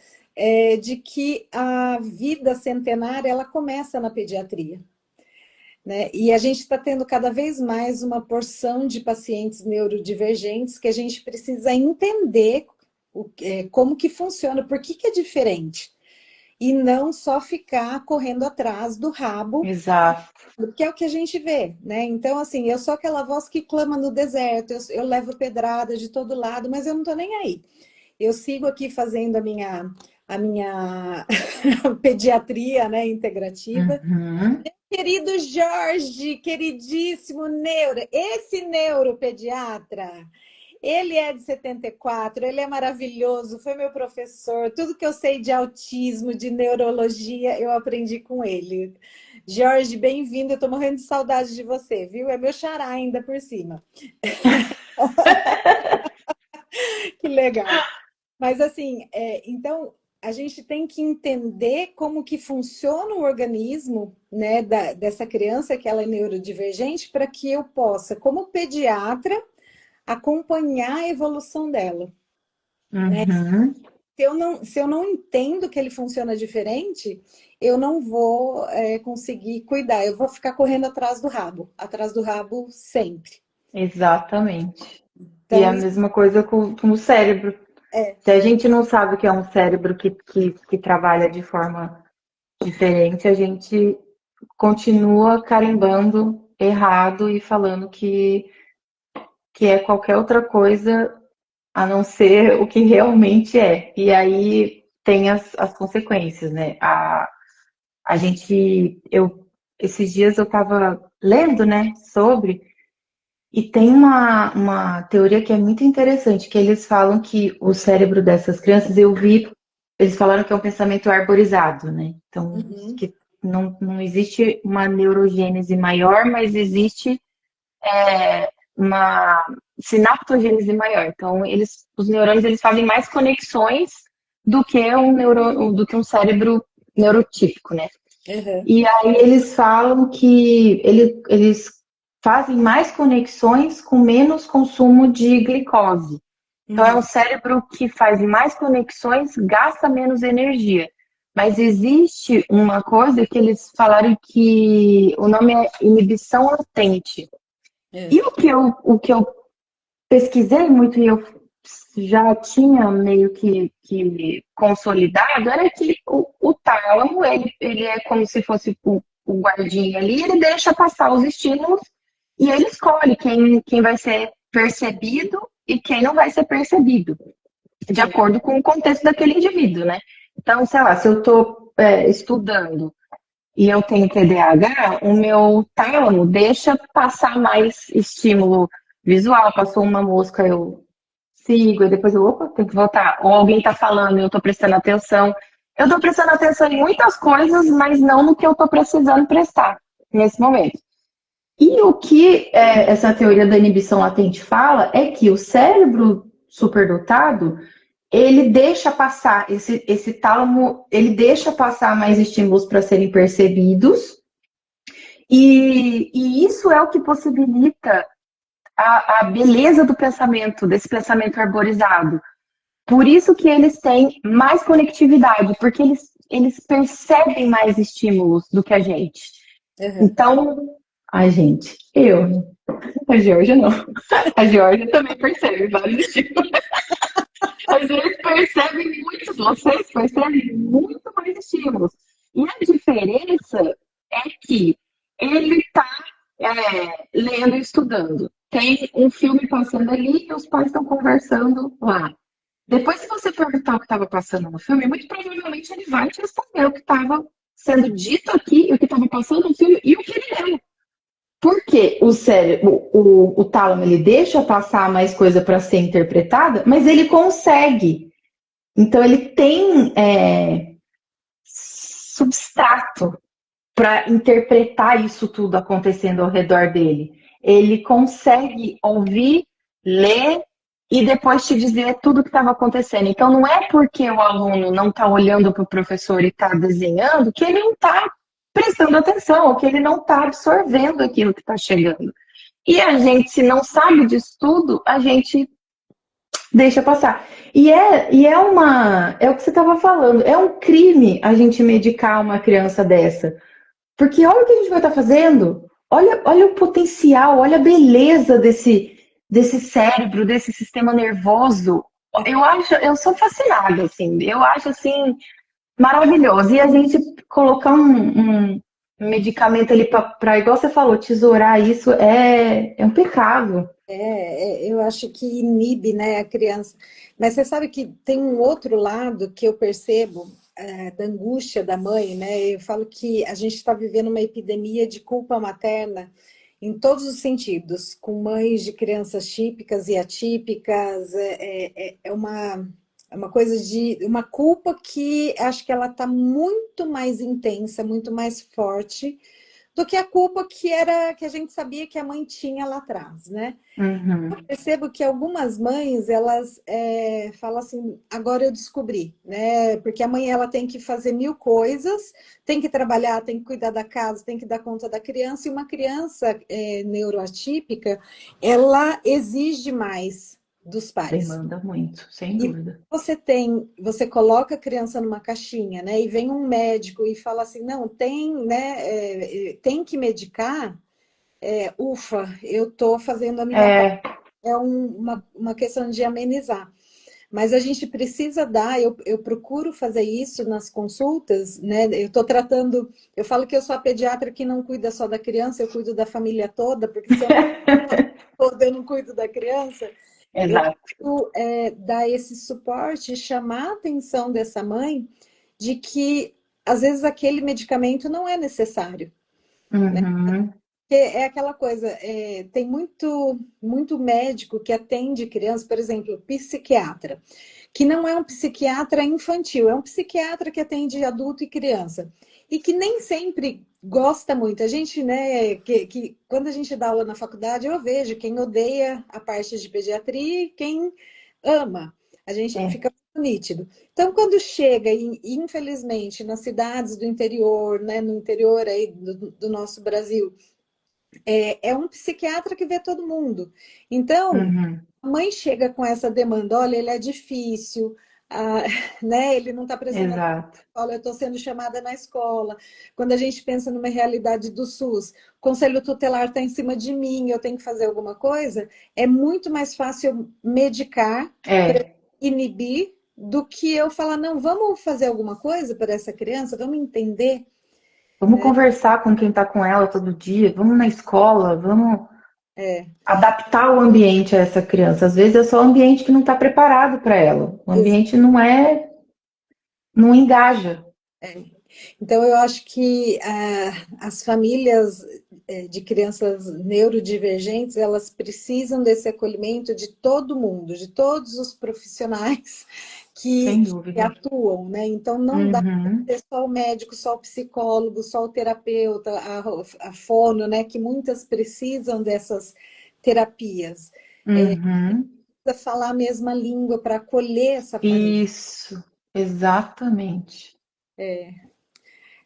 de que a vida centenária ela começa na pediatria. Né? E a gente está tendo cada vez mais uma porção de pacientes neurodivergentes que a gente precisa entender como que funciona, por que é diferente. E não só ficar correndo atrás do rabo, Exato. que é o que a gente vê, né? Então, assim, eu sou aquela voz que clama no deserto, eu levo pedrada de todo lado, mas eu não estou nem aí. Eu sigo aqui fazendo a minha pediatria, né, integrativa. Uhum. Querido Jorge, queridíssimo esse neuropediatra, ele é de 74, ele é maravilhoso, foi meu professor, tudo que eu sei de autismo, de neurologia, eu aprendi com ele. Jorge, bem-vindo, eu tô morrendo de saudade de você, viu? É meu xará ainda por cima. Que legal. Mas assim, então a gente tem que entender como que funciona o organismo, né, dessa criança que ela é neurodivergente, para que eu possa, como pediatra, acompanhar a evolução dela. Né? Uhum. Se eu não entendo que ele funciona diferente, eu não vou conseguir cuidar. Eu vou ficar correndo atrás do rabo sempre. Exatamente. E é Então, a mesma coisa com o cérebro. é, Se a gente não sabe que é um cérebro que trabalha de forma diferente, a gente continua carimbando errado e falando que é qualquer outra coisa a não ser o que realmente é. E aí tem as consequências, né? A gente, esses dias eu estava lendo, né, sobre, e tem uma teoria que é muito interessante, que eles falam que o cérebro dessas crianças, eles falaram que é um pensamento arborizado, né? Então, uhum, que não existe uma neurogênese maior, mas existe uma sinaptogênese maior. Então, os neurônios eles fazem mais conexões do que um cérebro neurotípico, né? uhum, E aí eles falam que eles fazem mais conexões com menos consumo de glicose. Então é um uhum. cérebro que faz mais conexões, gasta menos energia. Mas existe uma coisa que eles falaram que o nome é inibição latente. É. E o que eu pesquisei muito e eu já tinha meio que consolidado era que o tálamo, ele é como se fosse o guardinha ali, ele deixa passar os estímulos e ele escolhe quem vai ser percebido e quem não vai ser percebido, de Sim. acordo com o contexto daquele indivíduo, né? Então, sei lá, se eu estou estudando e eu tenho TDAH, o meu tálamo deixa passar mais estímulo visual. Passou uma mosca, eu sigo, e depois opa, tenho que voltar. Ou alguém está falando e eu estou prestando atenção. Eu estou prestando atenção em muitas coisas, mas não no que eu estou precisando prestar nesse momento. E o que essa teoria da inibição latente fala é que o cérebro superdotado ele deixa passar, esse tálamo, ele deixa passar mais estímulos para serem percebidos, e isso é o que possibilita a beleza do pensamento, desse pensamento arborizado. Por isso que eles têm mais conectividade, porque eles percebem mais estímulos do que a gente. Uhum. Então, a gente, a Georgia não. A Georgia também percebe vários estímulos. Mas eles percebem muitos, vocês percebem muito mais estímulos. E a diferença é que ele está lendo e estudando. Tem um filme passando ali e os pais estão conversando lá. Depois, se você perguntar o que estava passando no filme, muito provavelmente ele vai te responder o que estava sendo dito aqui, o que estava passando no filme e o que ele leu. Porque o cérebro, o tálamo, ele deixa passar mais coisa para ser interpretada, mas ele consegue. Então, ele tem substrato para interpretar isso tudo acontecendo ao redor dele. Ele consegue ouvir, ler e depois te dizer tudo o que estava acontecendo. Então, não é porque o aluno não está olhando para o professor e está desenhando que ele não está prestando atenção, ou que ele não está absorvendo aquilo que está chegando. E a gente, se não sabe disso tudo, a gente deixa passar. É o que você estava falando, é um crime a gente medicar uma criança dessa. Porque olha o que a gente vai estar fazendo. Olha o potencial, olha a beleza desse cérebro, desse sistema nervoso. Eu sou fascinada, assim. Eu acho, assim, maravilhoso. E a gente colocar um medicamento ali para, igual você falou, tesourar isso é um pecado. Eu acho que inibe, né, a criança. Mas você sabe que tem um outro lado que eu percebo da angústia da mãe, né? Eu falo que a gente está vivendo uma epidemia de culpa materna em todos os sentidos, com mães de crianças típicas e atípicas. É uma coisa de uma culpa que acho que ela está muito mais intensa, muito mais forte do que a culpa que a gente sabia que a mãe tinha lá atrás, né? Uhum. Percebo que algumas mães, elas falam assim, agora eu descobri, né? Porque a mãe, ela tem que fazer 1000 coisas, tem que trabalhar, tem que cuidar da casa, tem que dar conta da criança, e uma criança neuroatípica, ela exige mais dos pais. Demanda muito, sem E dúvida. você coloca a criança numa caixinha, né? E vem um médico e fala assim, não, tem, né? Tem que medicar. Ufa, eu estou fazendo a minha parte. Uma questão de amenizar. Mas a gente precisa dar, eu procuro fazer isso nas consultas, né? Eu estou tratando, eu falo que eu sou a pediatra que não cuida só da criança, eu cuido da família toda, porque se eu não toda, eu não cuido da criança. Eu Exato. preciso dar esse suporte, chamar a atenção dessa mãe de que às vezes aquele medicamento não é necessário. Uhum. É aquela coisa, tem muito médico que atende criança, por exemplo, psiquiatra, que não é um psiquiatra infantil, é um psiquiatra que atende adulto e criança. E que nem sempre gosta muito. A gente, né, que quando a gente dá aula na faculdade, eu vejo quem odeia a parte de pediatria e quem ama. A gente fica muito nítido. Então, quando chega, e infelizmente, nas cidades do interior, né, no interior aí do nosso Brasil, é um psiquiatra que vê todo mundo. Então, Uhum. a mãe chega com essa demanda, olha, ele é difícil, ah, né? Ele não está prestando atenção Exato. na escola, eu estou sendo chamada na escola. Quando a gente pensa numa realidade do SUS, o conselho tutelar está em cima de mim, eu tenho que fazer alguma coisa, é muito mais fácil medicar, inibir, do que eu falar, não, vamos fazer alguma coisa para essa criança, vamos entender. Vamos conversar com quem está com ela todo dia, vamos na escola, vamos adaptar o ambiente a essa criança. Às vezes é só o ambiente que não está preparado para ela. O ambiente não engaja. Então, eu acho que as famílias de crianças neurodivergentes, elas precisam desse acolhimento de todo mundo, de todos os profissionais Sem que dúvida. atuam, né? Então, não dá para Uhum. ser só o médico, só o psicólogo, só o terapeuta, a fono, né? Que muitas precisam dessas terapias. Uhum. Precisa falar a mesma língua para acolher essa família. Isso, exatamente.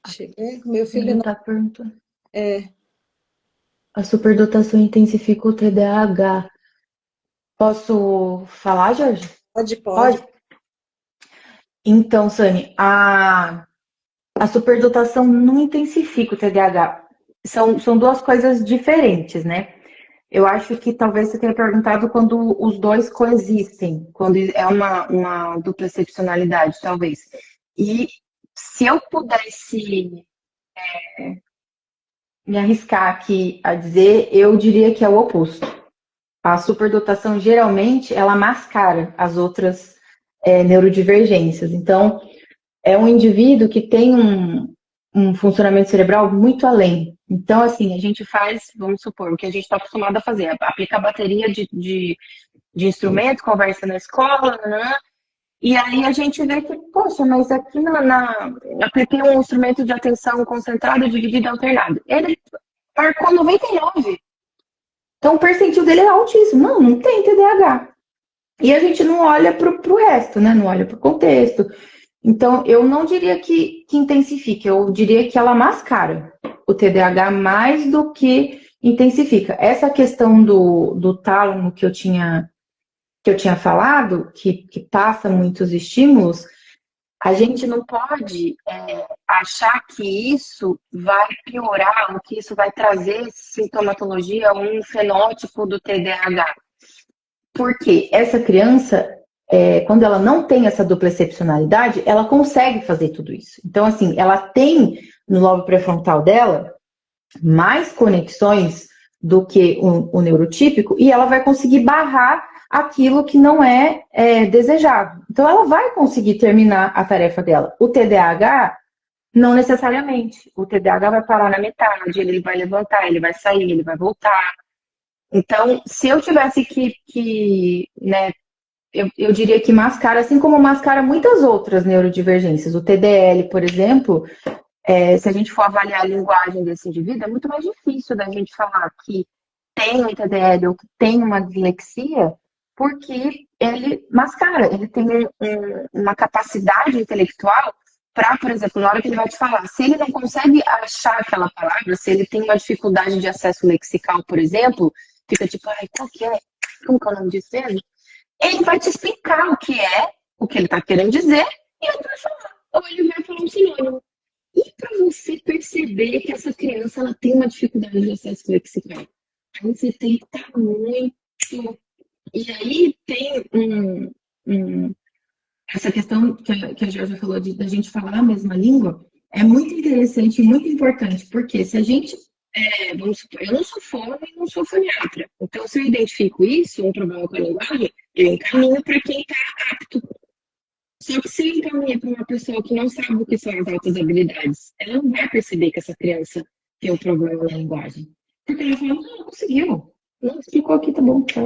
Cheguei, meu Ele filho não está perguntando. A superdotação intensifica o TDAH. Posso falar, Jorge? pode. Pode? Então, Sani, a superdotação não intensifica o TDAH. São duas coisas diferentes, né? Eu acho que talvez você tenha perguntado quando os dois coexistem, quando é uma dupla excepcionalidade, talvez. E se eu pudesse me arriscar aqui a dizer, eu diria que é o oposto. A superdotação, geralmente, ela mascara as outras neurodivergências. Então, é um indivíduo que tem um funcionamento cerebral muito além. Então, assim, a gente faz, vamos supor, o que a gente está acostumado a fazer, aplicar bateria de instrumento, conversa na escola, né? E aí a gente vê que, poxa, mas aqui apliquei um instrumento de atenção concentrada, dividida e alternada. Ele marcou 99. Então o percentil dele é altíssimo. Não tem TDAH. E a gente não olha para o resto, né? Não olha para o contexto. Então, eu não diria que intensifica, eu diria que ela mascara o TDAH mais do que intensifica. Essa questão do tálamo que eu tinha falado, que passa muitos estímulos, a gente não pode achar que isso vai piorar, ou que isso vai trazer sintomatologia, um fenótipo do TDAH. Porque essa criança, quando ela não tem essa dupla excepcionalidade, ela consegue fazer tudo isso. Então, assim, ela tem no lobo pré-frontal dela mais conexões do que o neurotípico e ela vai conseguir barrar aquilo que não é desejável. Então, ela vai conseguir terminar a tarefa dela. O TDAH, não necessariamente. O TDAH vai parar na metade, ele vai levantar, ele vai sair, ele vai voltar. Então, se eu tivesse né, eu diria que mascara, assim como mascara muitas outras neurodivergências. O TDL, por exemplo, se a gente for avaliar a linguagem desse indivíduo, é muito mais difícil da gente falar que tem um TDL ou que tem uma dislexia, porque ele mascara, ele tem uma capacidade intelectual para, por exemplo, na hora que ele vai te falar, se ele não consegue achar aquela palavra, se ele tem uma dificuldade de acesso lexical, por exemplo, fica tipo, ai, qual que é? Como que é o nome disso mesmo? Ele vai te explicar o que ele está querendo dizer, e ele vai falar. Ou ele vai falar um sinônimo. E para você perceber que essa criança ela tem uma dificuldade de acesso lexical? Aí você tem que estar muito. E aí tem essa questão que a Georgia falou da gente falar a mesma língua, é muito interessante e muito importante, porque se a gente. Vamos supor, eu não sou fono e não sou foniatra. Então, se eu identifico isso, um problema com a linguagem, eu encaminho para quem está apto. Só que se eu encaminhar para uma pessoa que não sabe o que são as altas habilidades, ela não vai perceber que essa criança tem um problema na linguagem. Porque ela fala, não conseguiu. Não explicou aqui, tá bom, tá.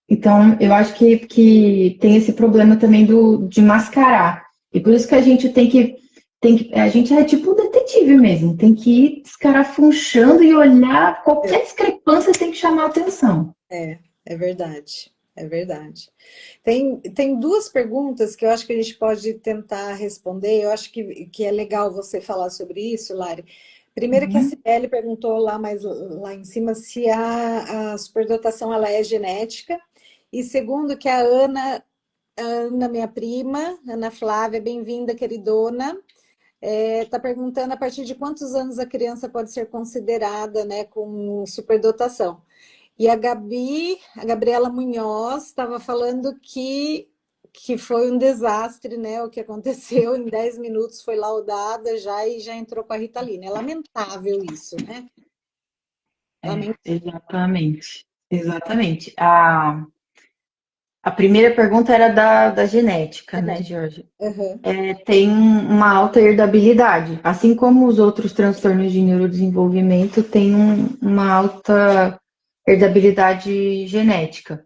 Então, eu acho que tem esse problema também de mascarar. E por isso que a gente tem que a gente é tipo um detetive mesmo, tem que ir escarafunchando e olhar, qualquer discrepância tem que chamar a atenção. É verdade, é verdade. Tem duas perguntas que eu acho que a gente pode tentar responder, eu acho que é legal você falar sobre isso, Lari. Primeiro que a Cibele perguntou lá em cima se a superdotação ela é genética, e segundo que a Ana, minha prima, Ana Flávia, bem-vinda, queridona, está perguntando a partir de quantos anos a criança pode ser considerada, né, com superdotação. E a Gabriela Munhoz, estava falando que foi um desastre, né, o que aconteceu, em 10 minutos foi laudada e já entrou com a Ritalina. É lamentável isso, né? Exatamente. A primeira pergunta era da genética, né, Georgia? Uhum. Tem uma alta herdabilidade. Assim como os outros transtornos de neurodesenvolvimento, tem uma alta herdabilidade genética.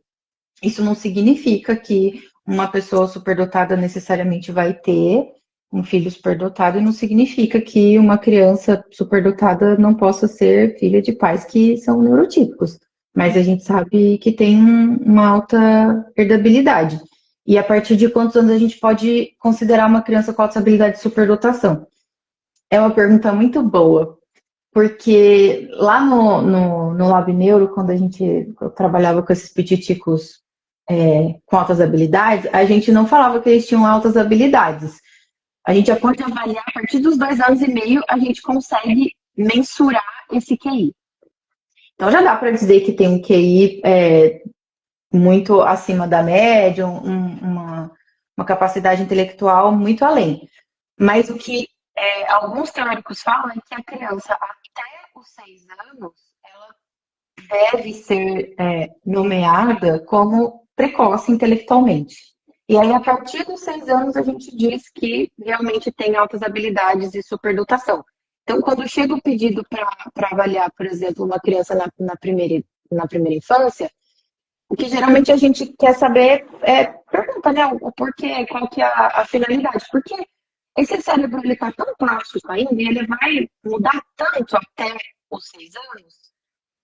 Isso não significa que uma pessoa superdotada necessariamente vai ter um filho superdotado, e não significa que uma criança superdotada não possa ser filha de pais que são neurotípicos. Mas a gente sabe que tem uma alta herdabilidade. E a partir de quantos anos a gente pode considerar uma criança com alta habilidade de superdotação? É uma pergunta muito boa, porque lá no Lab Neuro, quando eu trabalhava com esses pititicos com altas habilidades, a gente não falava que eles tinham altas habilidades. A gente já pode avaliar, a partir dos 2 anos e meio, a gente consegue mensurar esse QI. Então já dá para dizer que tem um QI muito acima da média, uma capacidade intelectual muito além. Mas o que alguns teóricos falam é que a criança, até 5, 6 anos, ela deve ser nomeada como precoce intelectualmente. E aí, a partir dos 6 anos, a gente diz que realmente tem altas habilidades e superdotação. Então, quando chega o pedido para avaliar, por exemplo, uma criança na primeira infância, o que geralmente a gente quer saber pergunta, né, o porquê, qual que é a finalidade. Porque esse cérebro, ele está tão plástico ainda, e ele vai mudar tanto até os 6 anos,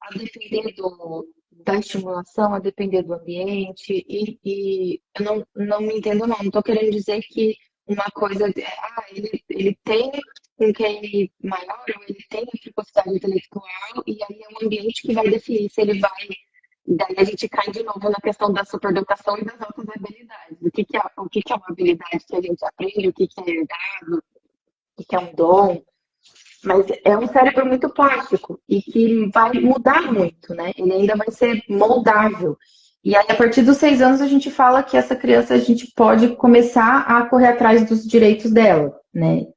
a depender da estimulação, a depender do ambiente, e eu não me entendo, não estou querendo dizer que uma coisa, ele tem um QI maior, ou ele tem a precocidade intelectual, e aí é o ambiente que vai definir se ele vai. Daí a gente cai de novo na questão da superdotação e das outras habilidades. O que é uma habilidade que a gente aprende, o que é herdado, o que é um dom. Mas é um cérebro muito plástico e que vai mudar muito, né? Ele ainda vai ser moldável. E aí, a partir dos 6 anos, a gente fala que essa criança, a gente pode começar a correr atrás dos direitos dela, né?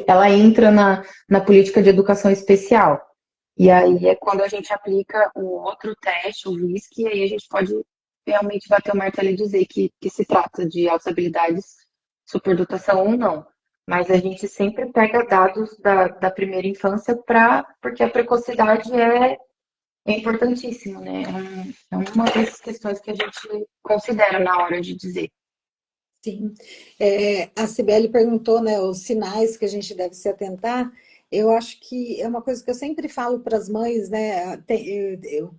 Ela entra na política de educação especial. E aí é quando a gente aplica o outro teste, o RISC, e aí a gente pode realmente bater o martelo e dizer que se trata de altas habilidades, superdotação ou não. Mas a gente sempre pega dados da primeira infância porque a precocidade é importantíssimo, né? É uma das questões que a gente considera na hora de dizer. Sim. A Cibele perguntou, né, os sinais que a gente deve se atentar. Eu acho que é uma coisa que eu sempre falo para as mães, né? Eu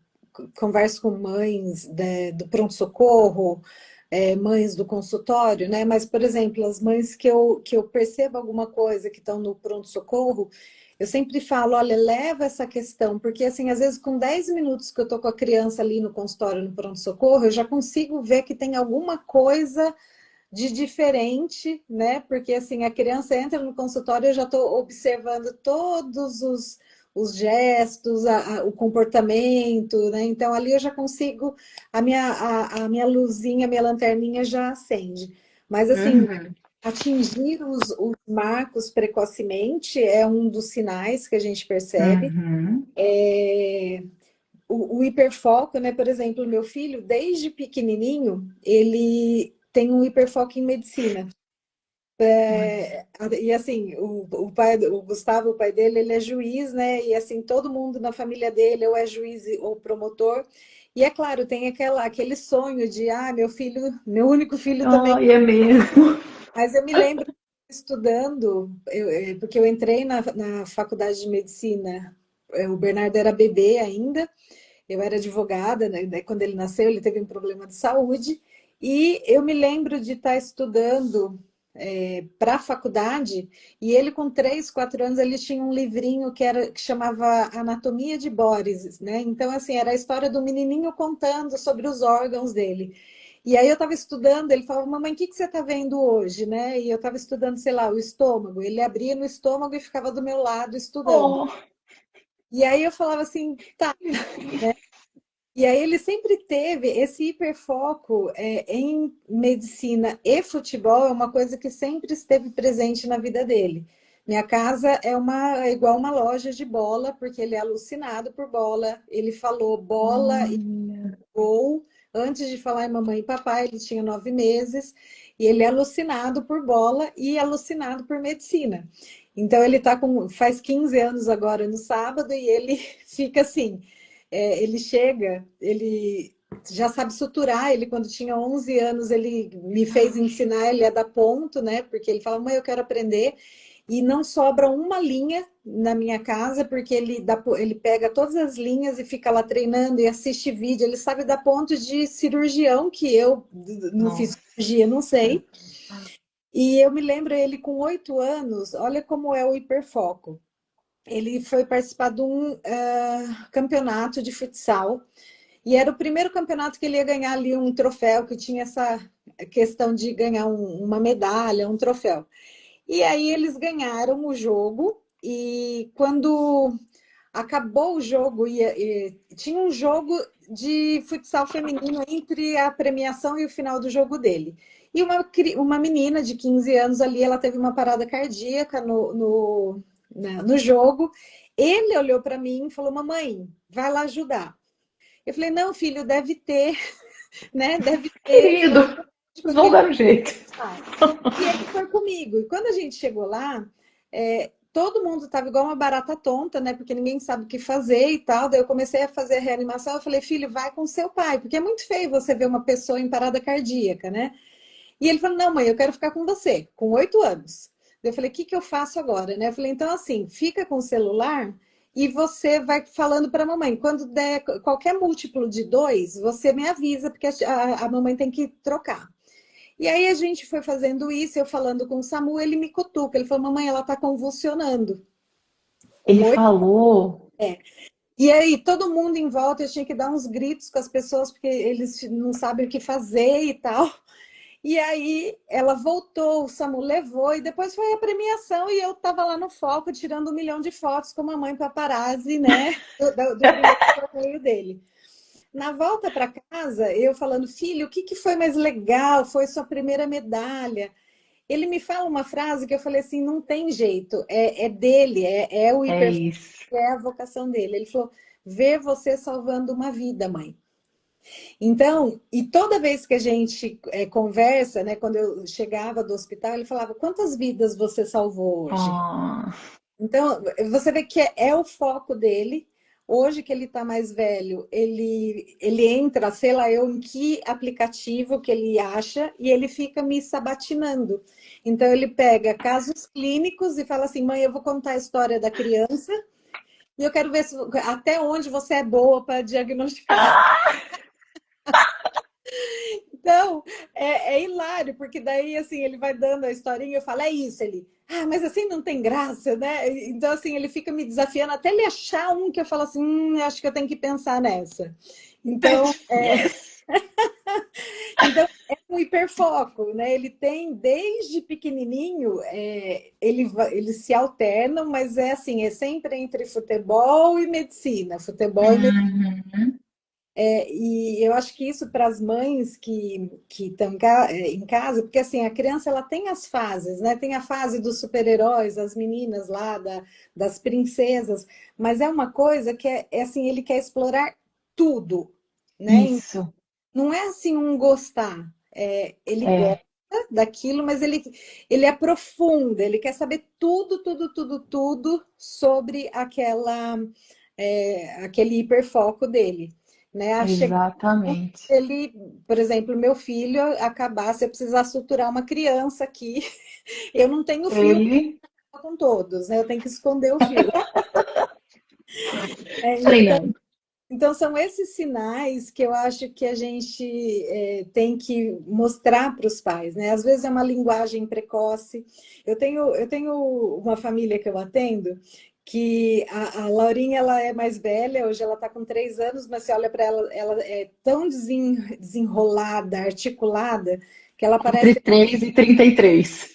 converso com mães do pronto-socorro, mães do consultório, né? Mas, por exemplo, as mães que eu percebo alguma coisa que estão no pronto-socorro, eu sempre falo, olha, leva essa questão, porque assim, às vezes com 10 minutos que eu tô com a criança ali no consultório, no pronto-socorro, eu já consigo ver que tem alguma coisa de diferente, né? Porque assim, a criança entra no consultório, eu já estou observando todos os gestos, o comportamento, né? Então ali eu já consigo, a minha luzinha, a minha lanterninha já acende. Mas assim, Uhum. atingir os marcos precocemente é um dos sinais que a gente percebe. Uhum. O hiperfoco, né? Por exemplo, meu filho, desde pequenininho, ele tem um hiperfoco em medicina. E assim, o pai, o Gustavo, o pai dele, ele é juiz, né? E assim, todo mundo na família dele ou é juiz ou promotor. E é claro, tem aquele sonho de, meu filho, meu único filho também. Ai, é mesmo. Mas eu me lembro estudando, porque eu entrei na faculdade de medicina, o Bernardo era bebê ainda, eu era advogada, né? Daí, quando ele nasceu, ele teve um problema de saúde, e eu me lembro de estar estudando para a faculdade, e ele com 3, 4 anos, ele tinha um livrinho que chamava Anatomia de Boris, né? Então, assim, era a história do menininho contando sobre os órgãos dele. E aí eu estava estudando, ele falava, mamãe, o que você está vendo hoje, né? E eu estava estudando, sei lá, o estômago. Ele abria no estômago e ficava do meu lado estudando. Oh. E aí eu falava assim, tá, né? E aí ele sempre teve esse hiperfoco em medicina e futebol, é uma coisa que sempre esteve presente na vida dele. Minha casa é igual uma loja de bola, porque ele é alucinado por bola. Ele falou bola e Olha. gol antes de falar em mamãe e papai, ele tinha 9 meses, e ele é alucinado por bola e alucinado por medicina. Então ele faz 15 anos agora no sábado, e ele fica assim. Ele chega, ele já sabe suturar. Ele, quando tinha 11 anos, ele me fez ensinar ele a dar ponto, né? Porque ele fala, mãe, eu quero aprender. E não sobra uma linha na minha casa, porque ele pega todas as linhas e fica lá treinando e assiste vídeo. Ele sabe dar ponto de cirurgião, que eu não fiz Nossa. cirurgia, não sei. E eu me lembro ele com 8 anos, olha como é o hiperfoco. Ele foi participar de um campeonato de futsal, e era o primeiro campeonato que ele ia ganhar ali um troféu, que tinha essa questão de ganhar uma medalha, um troféu. E aí eles ganharam o jogo, e quando acabou o jogo, tinha um jogo de futsal feminino entre a premiação e o final do jogo dele. E uma menina de 15 anos ali, ela teve uma parada cardíaca no jogo. Ele olhou para mim e falou: mamãe, vai lá ajudar. Eu falei: não, filho, deve ter, né? Deve ter. Querido, vocês vão dar um jeito. E ele foi comigo. E quando a gente chegou lá, todo mundo estava igual uma barata tonta, né? Porque ninguém sabe o que fazer e tal. Daí eu comecei a fazer a reanimação. Eu falei: filho, vai com seu pai, porque é muito feio você ver uma pessoa em parada cardíaca, né? E ele falou: não, mãe, eu quero ficar com você, com 8 anos. Eu falei: o que que eu faço agora, né? Eu falei: então, assim, fica com o celular e você vai falando para a mamãe. Quando der qualquer múltiplo de 2, você me avisa, porque a mamãe tem que trocar. E aí a gente foi fazendo isso, eu falando com o Samu, ele me cutuca. Ele falou: mamãe, ela tá convulsionando. Com Ele 8. falou. E aí, todo mundo em volta, eu tinha que dar uns gritos com as pessoas, porque eles não sabem o que fazer e tal. E aí ela voltou, o Samu levou, e depois foi a premiação, e eu estava lá no foco, tirando 1 milhão de fotos com a mamãe paparazzi, né? Do primeiro torneio dele. Na volta para casa, eu falando: filho, o que que foi mais legal? Foi sua primeira medalha. Ele me fala uma frase que eu falei assim: não tem jeito, é dele, é o É hiper, isso. é a vocação dele. Ele falou: ver você salvando uma vida, mãe. Então, e toda vez que a gente conversa, né, quando eu chegava do hospital, ele falava: quantas vidas você salvou hoje? Oh, Então, você vê que é o foco dele. Hoje que ele está mais velho, ele entra, sei lá eu, em que aplicativo que ele acha, e ele fica me sabatinando. Então, ele pega casos clínicos e fala assim: mãe, eu vou contar a história da criança e eu quero ver até onde você é boa para diagnosticar. Então, é hilário, porque daí, assim, ele vai dando a historinha, eu falo: é isso, ele, mas assim não tem graça, né? Então, assim, ele fica me desafiando até ele achar um que eu falo assim: acho que eu tenho que pensar nessa. Então, yes. então é um hiperfoco, né? Ele tem, desde pequenininho, eles se alternam, mas é assim, é sempre entre futebol e medicina, futebol e medicina. Uhum. E eu acho que isso para as mães que estão em casa, porque assim, a criança ela tem as fases, né? Tem a fase dos super-heróis, as meninas lá, das princesas, mas é uma coisa que é assim, ele quer explorar tudo, né? Isso. Não é assim um gostar, ele gosta É, daquilo, mas ele aprofunda, ele quer saber tudo, tudo, tudo, tudo sobre aquele hiperfoco dele. Né? exatamente. Ele, por exemplo, meu filho acabar, se eu precisar suturar uma criança aqui, eu não tenho fio Ele. com todos, né? Eu tenho que esconder o fio. Então, Treinando. são esses sinais que eu acho que a gente tem que mostrar para os pais, né? Às vezes é uma linguagem precoce. Eu tenho uma família que eu atendo que a Laurinha ela é mais velha, hoje ela está com 3 anos, mas você olha para ela, ela é tão desenrolada, articulada, que ela Entre parece. 3 e 33.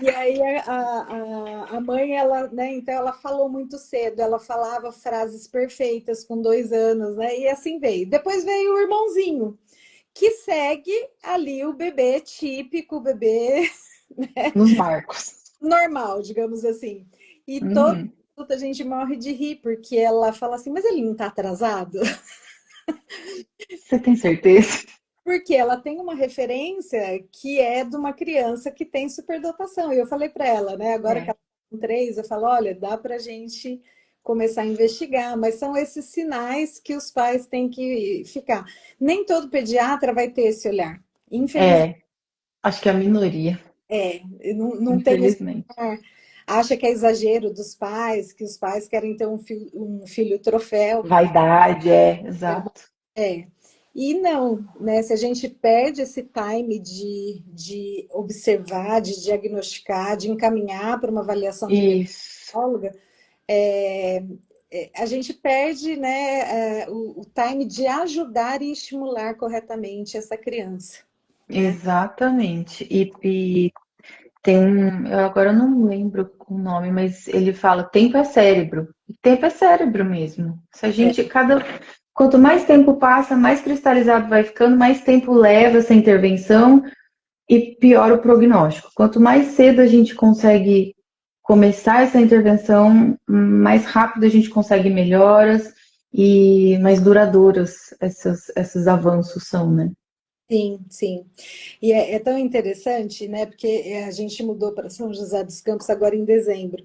E aí a mãe, ela, né, então ela falou muito cedo, ela falava frases perfeitas com 2 anos, né? E assim veio. Depois veio o irmãozinho, que segue ali o bebê típico, o bebê Nos marcos. normal, digamos assim. E toda Uhum. a gente morre de rir, porque ela fala assim: mas ele não está atrasado? Você tem certeza? Porque ela tem uma referência que é de uma criança que tem superdotação. E eu falei para ela, né? Agora que É. ela está com 3, eu falo: olha, dá para a gente começar a investigar, mas são esses sinais que os pais têm que ficar. Nem todo pediatra vai ter esse olhar. Infelizmente, É, acho que é a minoria, não tem esse infelizmente. olhar. Acha que é exagero dos pais, que os pais querem ter um filho troféu. Vaidade, exato. É. E não, né? Se a gente perde esse time de observar, de diagnosticar, de encaminhar para uma avaliação de Isso, psicóloga, é, a gente perde, né, o time de ajudar e estimular corretamente essa criança, né? exatamente. E tem eu agora não lembro o nome, mas ele fala, tempo é cérebro. E tempo é cérebro mesmo. Se a É, gente, quanto mais tempo passa, mais cristalizado vai ficando, mais tempo leva essa intervenção e piora o prognóstico. Quanto mais cedo a gente consegue começar essa intervenção, mais rápido a gente consegue melhoras e mais duradouras esses avanços são, né? Sim, sim. E é tão interessante, né? Porque a gente mudou para São José dos Campos agora em dezembro.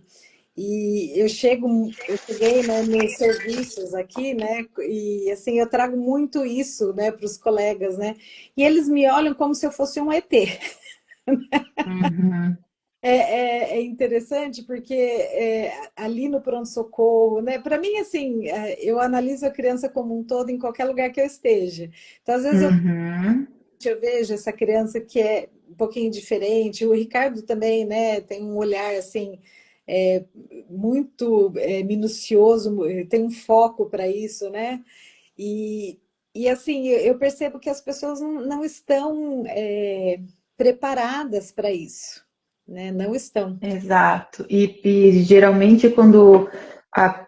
E eu cheguei, né, nos serviços aqui, né? E assim, eu trago muito isso, né, para os colegas, né? E eles me olham como se eu fosse um ET. Uhum, É interessante porque ali no pronto-socorro, né? Para mim, assim, eu analiso a criança como um todo em qualquer lugar que eu esteja. Então, às vezes uhum, eu vejo essa criança que é um pouquinho diferente. O Ricardo também, né? Tem um olhar assim é, muito minucioso, tem um foco para isso, né? E, e assim, eu percebo que as pessoas não estão preparadas para isso, né? Não estão. exato. E geralmente quando a-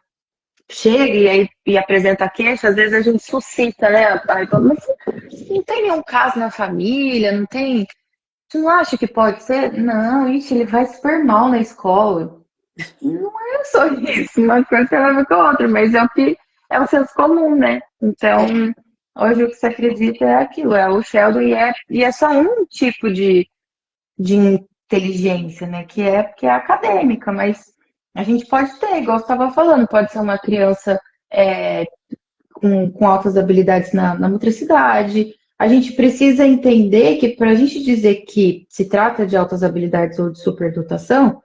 chega e apresenta queixa, às vezes a gente suscita, né? Aí fala, mas não tem nenhum caso na família, não tem. Tu não acha que pode ser? Não, ixi, ele vai super mal na escola. Não é só isso, uma coisa tem a ver com a outra, mas é o que é o senso comum, né? Então, hoje o que se acredita é aquilo, é o Sheldon e é só um tipo de inteligência, né? Que é acadêmica, mas a gente pode ter, igual você estava falando, pode ser uma criança é, com altas habilidades na motricidade. A gente precisa entender que para a gente dizer que se trata de altas habilidades ou de superdotação,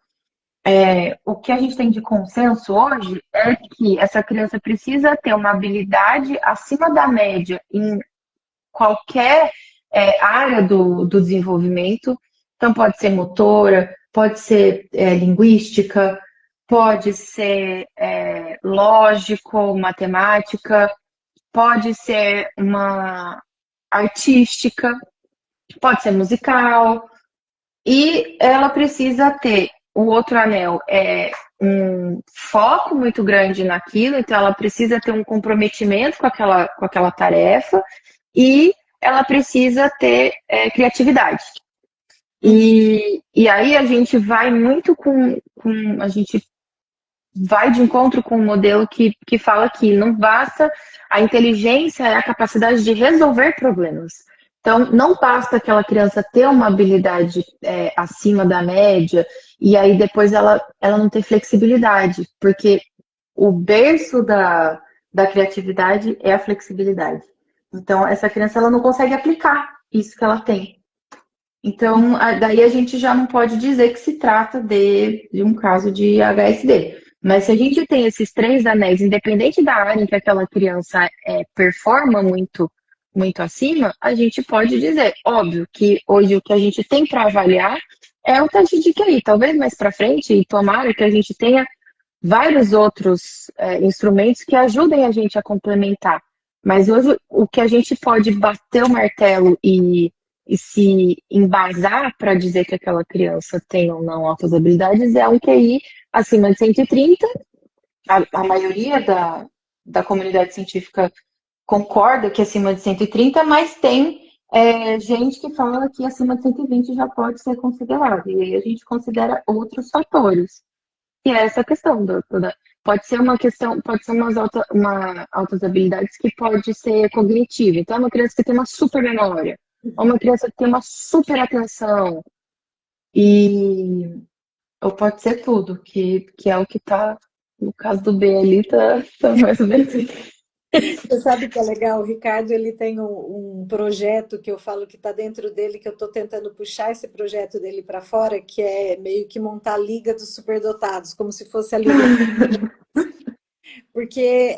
o que a gente tem de consenso hoje é que essa criança precisa ter uma habilidade acima da média em qualquer área do desenvolvimento. Então, pode ser motora, pode ser linguística, pode ser lógico, matemática, pode ser uma artística, pode ser musical, e ela precisa ter o outro anel um foco muito grande naquilo, então ela precisa ter um comprometimento com aquela tarefa e ela precisa ter criatividade. E aí a gente vai muito a gente vai de encontro com um modelo que fala que não basta a inteligência, é a capacidade de resolver problemas. Então, não basta aquela criança ter uma habilidade acima da média e aí depois ela não ter flexibilidade, porque o berço da criatividade é a flexibilidade. Então, essa criança ela não consegue aplicar isso que ela tem. Então, daí a gente já não pode dizer que se trata de um caso de HSD. Mas se a gente tem esses três anéis, independente da área em que aquela criança performa muito, muito acima, a gente pode dizer, óbvio, que hoje o que a gente tem para avaliar é o teste de QI. Talvez mais para frente, e tomara que a gente tenha vários outros instrumentos que ajudem a gente a complementar. Mas hoje o que a gente pode bater o martelo e se embasar para dizer que aquela criança tem ou não altas habilidades é um QI acima de 130. A maioria da comunidade científica concorda que acima de 130, mas tem gente que fala que acima de 120 já pode ser considerado. E aí a gente considera outros fatores. E é essa questão pode ser uma questão, pode ser altas habilidades que pode ser cognitiva. Então, é uma criança que tem uma super memória, ou uma criança que tem uma super atenção, e ou pode ser tudo, que é o que tá, no caso do B ali, tá mais ou menos isso. Você sabe que é legal? O Ricardo ele tem um projeto que eu falo que está dentro dele, que eu estou tentando puxar esse projeto dele para fora, que é meio que montar a Liga dos Superdotados, como se fosse a Liga. Porque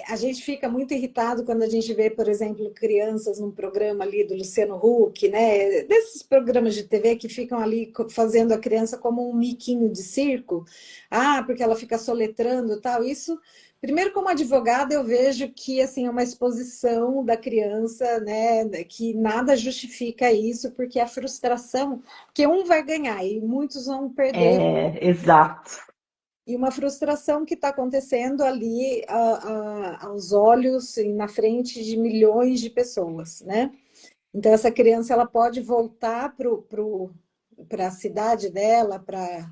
a gente fica muito irritado quando a gente vê, por exemplo, crianças num programa ali do Luciano Huck, né? Desses programas de TV que ficam ali fazendo a criança como um miquinho de circo. Ah, porque ela fica soletrando e tal. Isso, primeiro, como advogada, eu vejo que assim, é uma exposição da criança, né? Que nada justifica isso, porque a frustração, porque um vai ganhar e muitos vão perder Exato. e uma frustração que está acontecendo ali aos olhos e na frente de milhões de pessoas, né? Então essa criança ela pode voltar para a cidade dela, para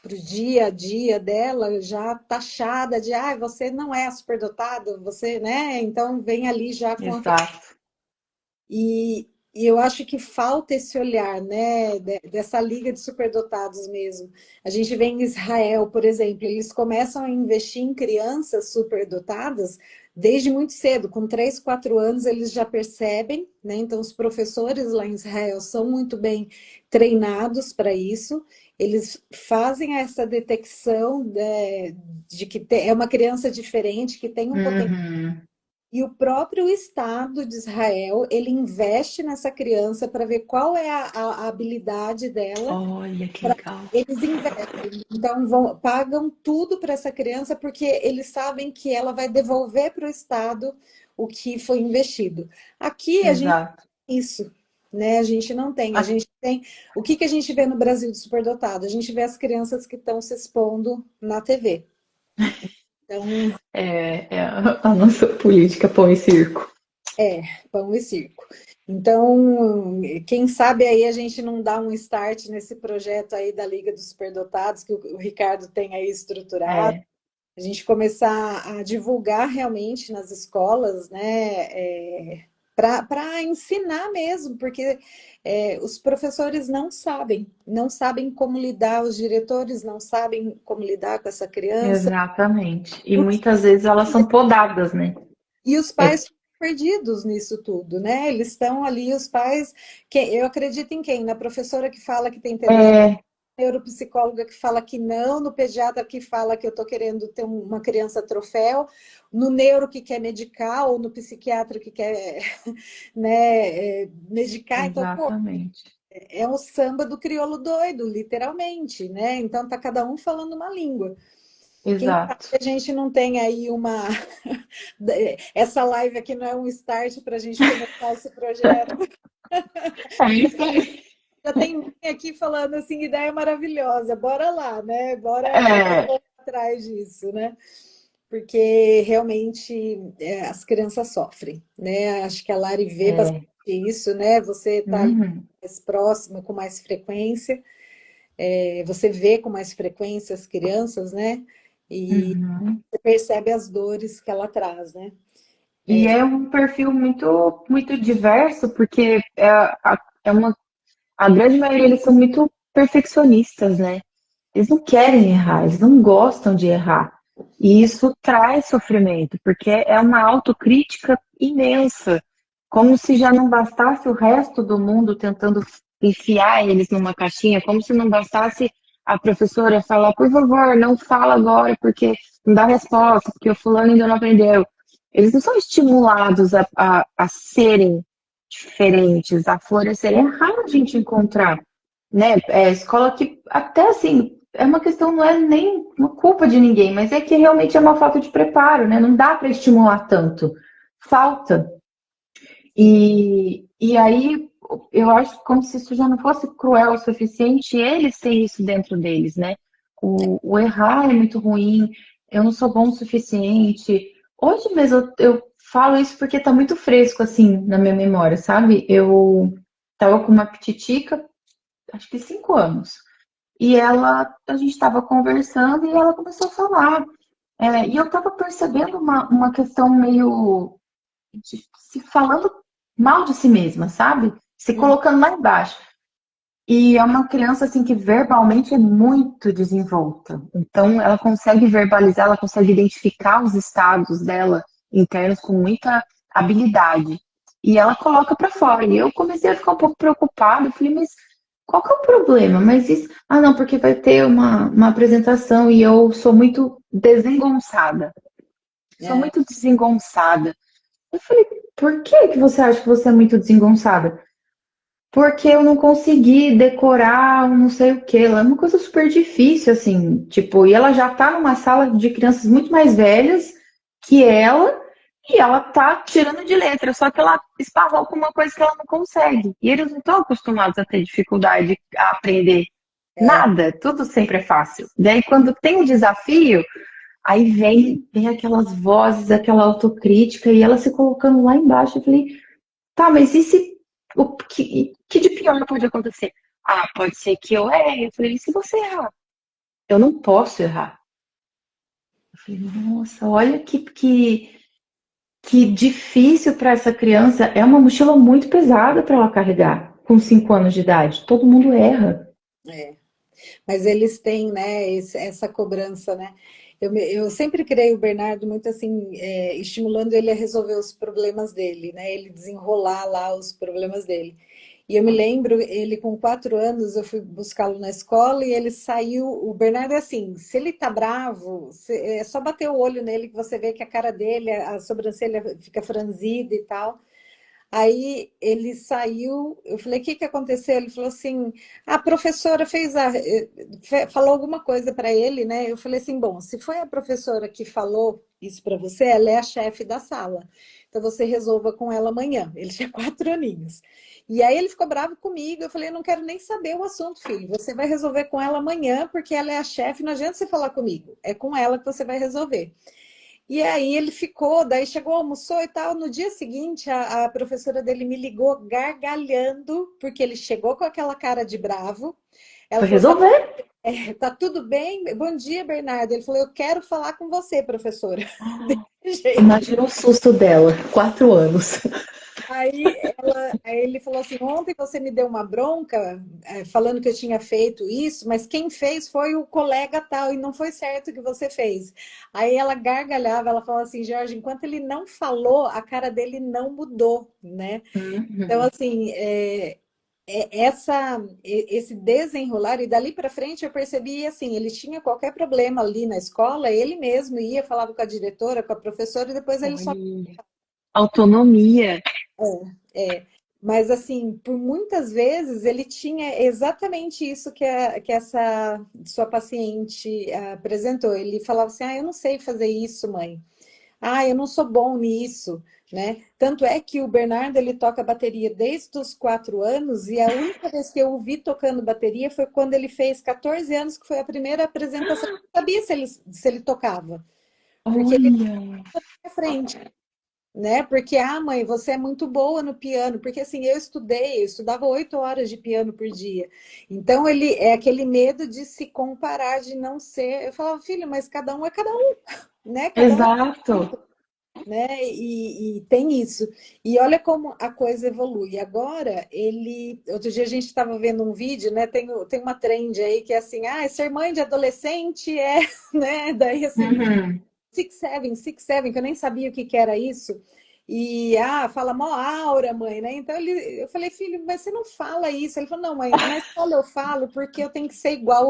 o dia a dia dela, já taxada de, você não é superdotado, você, né? Então vem ali já com a... Exato. E eu acho que falta esse olhar, né, dessa liga de superdotados mesmo. A gente vê em Israel, por exemplo, eles começam a investir em crianças superdotadas desde muito cedo, com 3, 4 anos eles já percebem, né? Então os professores lá em Israel são muito bem treinados para isso. Eles fazem essa detecção de que é uma criança diferente, que tem um potencial. Uhum. E o próprio Estado de Israel, ele investe nessa criança para ver qual é a habilidade dela. Olha que legal. Eles investem, então pagam tudo para essa criança porque eles sabem que ela vai devolver para o Estado o que foi investido. Aqui a gente Exato. tem isso, né? A gente não tem. A gente tem. O que a gente vê no Brasil de superdotado? A gente vê as crianças que estão se expondo na TV. Então, É a nossa política pão e circo. pão e circo. Então, quem sabe aí a gente não dá um start nesse projeto aí da Liga dos Superdotados, que o Ricardo tem aí estruturado, É, a gente começar a divulgar realmente nas escolas, né, para ensinar mesmo, porque os professores não sabem como lidar, os diretores não sabem como lidar com essa criança, exatamente. E muitas vezes elas são podadas, né? e os É, pais ficam perdidos nisso tudo, né? Eles estão ali, os pais, eu acredito em quem? Na professora que fala que tem TDAH, é, neuropsicóloga que fala que não, no pediatra que fala que eu estou querendo ter uma criança troféu, no neuro que quer medicar, ou no psiquiatra que quer né, medicar. Então, pô, exatamente. é o samba do crioulo doido, literalmente, né? Então tá cada um falando uma língua. Quem sabe Exato. a gente não tem aí uma. Essa live aqui não é um start para a gente começar esse projeto. É isso aí. Já tem mãe aqui falando assim, ideia maravilhosa, bora lá, né? Bora É, atrás disso, né? Porque realmente as crianças sofrem, né? Acho que a Lari vê bastante é. isso, né? Você está ali Uhum, mais próxima, com mais frequência, você vê com mais frequência as crianças, né? E uhum. você percebe as dores que ela traz, né? E é um perfil muito, muito diverso, porque a grande maioria eles são muito perfeccionistas, né? Eles não querem errar, eles não gostam de errar. E isso traz sofrimento, porque é uma autocrítica imensa, como se já não bastasse o resto do mundo tentando enfiar eles numa caixinha, como se não bastasse a professora falar, por favor, não fala agora, porque não dá resposta, porque o fulano ainda não aprendeu. Eles não são estimulados a serem diferentes, a florescerem. É raro a gente encontrar, né? Escola que até assim é uma questão, não é nem uma culpa de ninguém, mas é que realmente é uma falta de preparo, né? Não dá para estimular tanto, falta. E aí eu acho como se isso já não fosse cruel o suficiente, eles têm isso dentro deles, né? O errar é muito ruim, eu não sou bom o suficiente. Hoje mesmo eu falo isso porque tá muito fresco assim na minha memória, sabe? Eu tava com uma pititica, acho que 5 anos. E a gente estava conversando e ela começou a falar. E eu estava percebendo uma questão meio se falando mal de si mesma, sabe? Se colocando lá embaixo. E é uma criança assim que verbalmente é muito desenvolta. Então ela consegue verbalizar, ela consegue identificar os estados dela internos com muita habilidade. E ela coloca para fora. E eu comecei a ficar um pouco preocupada. Eu falei, mas qual que é o problema? Mas isso. Ah, não, porque vai ter uma apresentação e eu sou muito desengonçada. Sou É, muito desengonçada. Eu falei, por que você acha que você é muito desengonçada? Porque eu não consegui decorar um não sei o que. Ela é uma coisa super difícil, assim. Tipo, e ela já tá numa sala de crianças muito mais velhas que ela, e ela tá tirando de letra, só que ela esparrou com uma coisa que ela não consegue. E eles não estão acostumados a ter dificuldade a aprender é, nada, tudo sempre é fácil. Daí, quando tem um desafio, aí vem aquelas vozes, aquela autocrítica, e ela se colocando lá embaixo. Eu falei, tá, mas e se o que de pior pode acontecer? Ah, pode ser que eu erre. Eu falei, e se você errar? Eu não posso errar. Eu falei, nossa, olha que difícil para essa criança. É uma mochila muito pesada para ela carregar com 5 anos de idade. Todo mundo erra. É. Mas eles têm, né, essa cobrança, né? Eu sempre criei o Bernardo muito assim, estimulando ele a resolver os problemas dele, né? Ele desenrolar lá os problemas dele. E eu me lembro, ele com 4 anos, eu fui buscá-lo na escola e ele saiu. O Bernardo é assim: se ele tá bravo, é só bater o olho nele que você vê que a cara dele, a sobrancelha fica franzida e tal. Aí ele saiu, eu falei, o que que aconteceu? Ele falou assim, a professora falou alguma coisa para ele, né? Eu falei assim, bom, se foi a professora que falou isso para você, ela é a chefe da sala. Então você resolva com ela amanhã. Ele tinha 4 aninhos. E aí ele ficou bravo comigo. Eu falei, eu não quero nem saber o assunto, filho. Você vai resolver com ela amanhã, porque ela é a chefe, não adianta você falar comigo. É com ela que você vai resolver. E aí ele ficou, daí chegou, almoçou e tal. No dia seguinte, a professora dele me ligou gargalhando, porque ele chegou com aquela cara de bravo. Ela Foi falou, resolver. tá tudo bem? Bom dia, Bernardo. Ele falou, eu quero falar com você, professora. Desse jeito. Imagina o susto dela, 4 anos. Aí ele falou assim: ontem você me deu uma bronca, falando que eu tinha feito isso, mas quem fez foi o colega tal, e não foi certo o que você fez. Aí ela gargalhava, ela falou assim: Jorge, enquanto ele não falou, a cara dele não mudou, né? Então, Uhum. assim, esse desenrolar, e dali para frente eu percebi assim: ele tinha qualquer problema ali na escola, ele mesmo ia, falava com a diretora, com a professora, e depois ele só. Olha, autonomia. É, mas assim, por muitas vezes ele tinha exatamente isso que essa sua paciente apresentou. Ele falava assim: ah, eu não sei fazer isso, mãe. Ah, eu não sou bom nisso, né? Tanto é que o Bernardo ele toca bateria desde os 4 anos e a única vez que eu o vi tocando bateria foi quando ele fez 14 anos, que foi a primeira apresentação. Eu não sabia se ele tocava, porque ele Olha, ia à frente, né? Porque, mãe, você é muito boa no piano, porque assim, eu estudava 8 horas de piano por dia. Então, ele é aquele medo de se comparar, de não ser. Eu falava, filho, mas cada um é cada um, né? Cada um é, exato. né? E tem isso. E olha como a coisa evolui. Agora, outro dia a gente estava vendo um vídeo, né? Tem uma trend aí que é assim, ser mãe de adolescente é, né? Daí assim. Uhum. Six Seven, que eu nem sabia o que que era isso. E, fala mó aura, mãe, né? Então eu falei, filho, mas você não fala isso. Ele falou, não, mãe, na escola eu falo porque eu tenho que ser igual,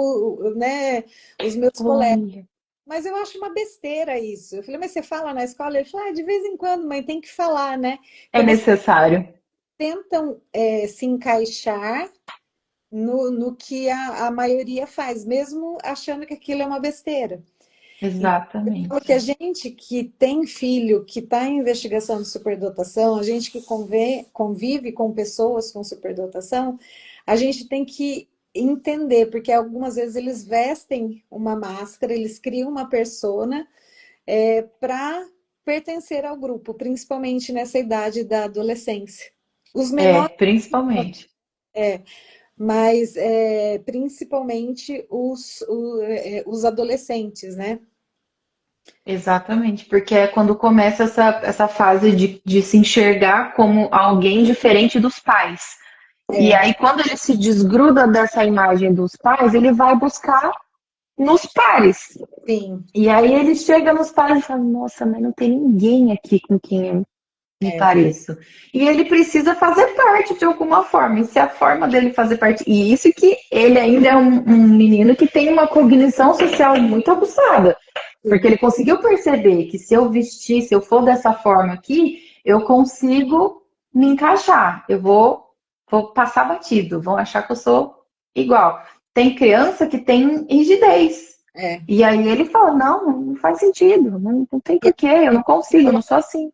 né, os meus colegas. Olha, Mas eu acho uma besteira isso. Eu falei, mas você fala na escola? Ele falou, de vez em quando, mãe, tem que falar, né? é Então você necessário. tentam se encaixar no que a maioria faz, mesmo achando que aquilo é uma besteira. Falo que Exatamente. a gente que tem filho que está em investigação de superdotação, a gente que convive com pessoas com superdotação, a gente tem que entender, porque algumas vezes eles vestem uma máscara, eles criam uma persona para pertencer ao grupo, principalmente nessa idade da adolescência. Os É, menores, principalmente. mas principalmente os adolescentes, né? Exatamente, porque é quando começa essa fase de se enxergar como alguém diferente dos pais. E É, aí, quando ele se desgruda dessa imagem dos pais, ele vai buscar nos pares. sim. E aí ele chega nos pares e fala, nossa, mas não tem ninguém aqui com quem eu me É. pareço. E ele precisa fazer parte de alguma forma. E se a forma dele fazer parte. E isso que ele ainda é um menino que tem uma cognição social muito aguçada. Porque ele conseguiu perceber que se eu vestir, se eu for dessa forma aqui, eu consigo me encaixar. Vou passar batido, vão achar que eu sou igual. Tem criança que tem rigidez. É. E aí ele fala, não faz sentido, não tem porquê, eu não consigo, eu não sou assim.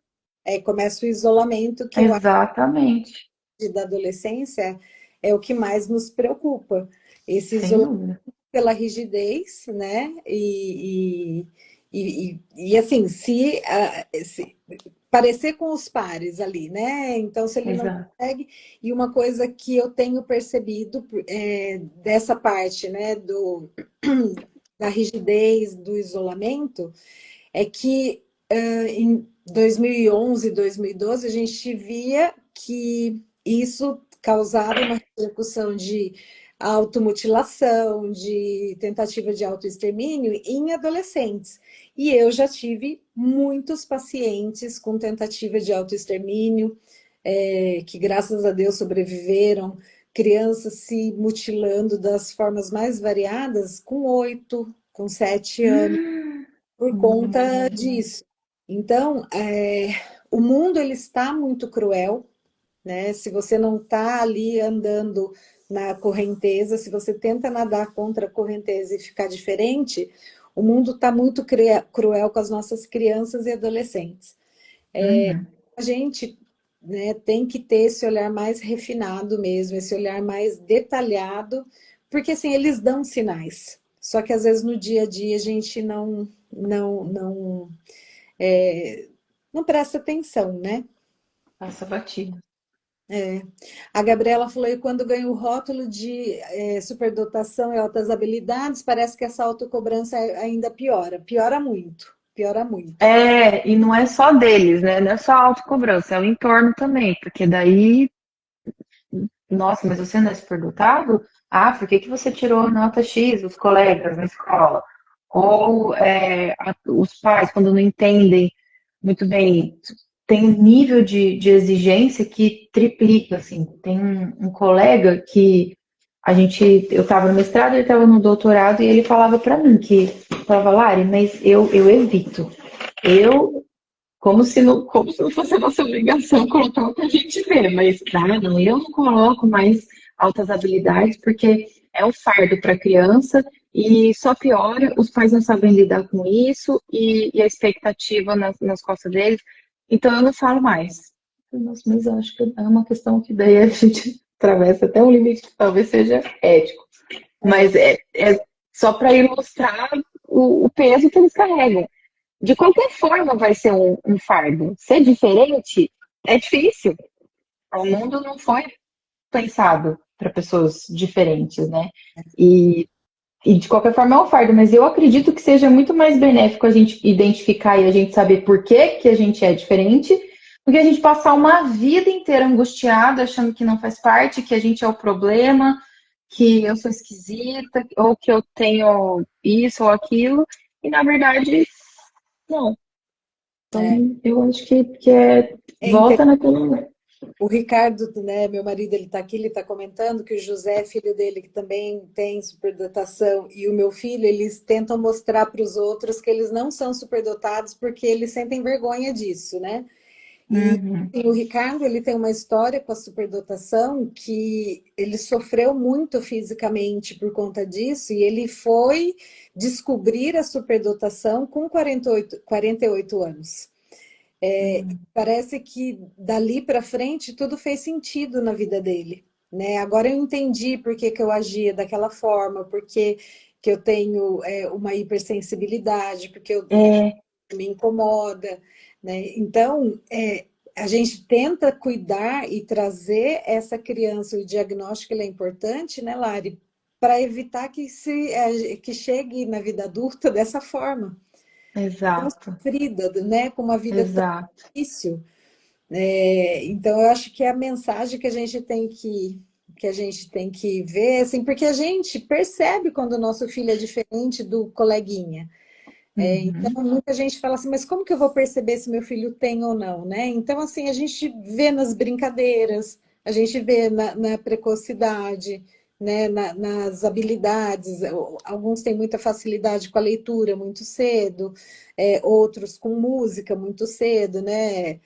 Começa o isolamento, que eu acho Exatamente, que da adolescência é o que mais nos preocupa. Esse sem isolamento dúvida. pela rigidez, né? E assim, parecer com os pares ali, né? Então, se ele não Exato. consegue... E uma coisa que eu tenho percebido dessa parte, né, da rigidez, do isolamento, é que em 2011, 2012, a gente via que isso causava uma repercussão de automutilação, de tentativa de autoextermínio em adolescentes. E eu já tive muitos pacientes com tentativa de autoextermínio, que graças a Deus sobreviveram, crianças se mutilando das formas mais variadas com 8, com 7 anos por conta Imagina. disso. Então, o mundo ele está muito cruel, né? Se você não está ali andando na correnteza, se você tenta nadar contra a correnteza e ficar diferente, o mundo está muito cruel com as nossas crianças e adolescentes. Uhum. A gente, né, tem que ter esse olhar mais refinado mesmo, esse olhar mais detalhado, porque assim, eles dão sinais. Só que às vezes no dia a dia a gente não presta atenção, né? Passa batido. A Gabriela falou, e quando ganha o rótulo de superdotação e altas habilidades, parece que essa autocobrança ainda piora. Piora muito, piora muito. É, e não é só deles, né? Não é só a autocobrança, é o entorno também, porque daí, nossa, mas você não é superdotado? Ah, por que que você tirou nota X, os colegas na escola? Ou os pais, quando não entendem muito bem, tem um nível de exigência que triplica, assim. Tem um colega que eu estava no mestrado, ele estava no doutorado, e ele falava para mim falava, Lari, mas eu evito. Eu como se não fosse a nossa obrigação colocar o que a gente vê, mas não, eu não coloco mais altas habilidades porque é um fardo para a criança e só piora, os pais não sabem lidar com isso e a expectativa nas costas deles, então eu não falo mais. Nossa, mas eu acho que é uma questão que daí a gente atravessa até um limite que talvez seja ético, mas é só para ilustrar o peso que eles carregam. De qualquer forma vai ser um fardo. Ser diferente é difícil. O mundo não foi pensado para pessoas diferentes, né? E, e de qualquer forma é um fardo, mas eu acredito que seja muito mais benéfico a gente identificar e a gente saber por que a gente é diferente, do que a gente passar uma vida inteira angustiada, achando que não faz parte, que a gente é o problema, que eu sou esquisita, ou que eu tenho isso ou aquilo, e na verdade, não. É, Então, eu acho que é volta naquele. O Ricardo, né, meu marido, ele está aqui, ele está comentando que o José, filho dele, que também tem superdotação, e o meu filho, eles tentam mostrar para os outros que eles não são superdotados porque eles sentem vergonha disso, né? Uhum. E o Ricardo, ele tem uma história com a superdotação que ele sofreu muito fisicamente por conta disso, e ele foi descobrir a superdotação com 48 anos. Parece que dali para frente tudo fez sentido na vida dele, né? Agora eu entendi por que que eu agia daquela forma, porque que eu tenho uma hipersensibilidade, porque É, me incomoda, né? Então, a gente tenta cuidar e trazer essa criança, o diagnóstico ele é importante, né, Lari? Para evitar que chegue na vida adulta dessa forma, tão exato, sofrida, né? Com uma vida tão exato. difícil. Então, eu acho que é a mensagem que a gente tem que ver, assim, porque a gente percebe quando o nosso filho é diferente do coleguinha. Então, Uhum. muita gente fala assim, mas como que eu vou perceber se meu filho tem ou não, né? Então, assim, a gente vê nas brincadeiras, a gente vê na precocidade, né? Nas habilidades. Alguns têm muita facilidade com a leitura muito cedo, outros com música muito cedo, né?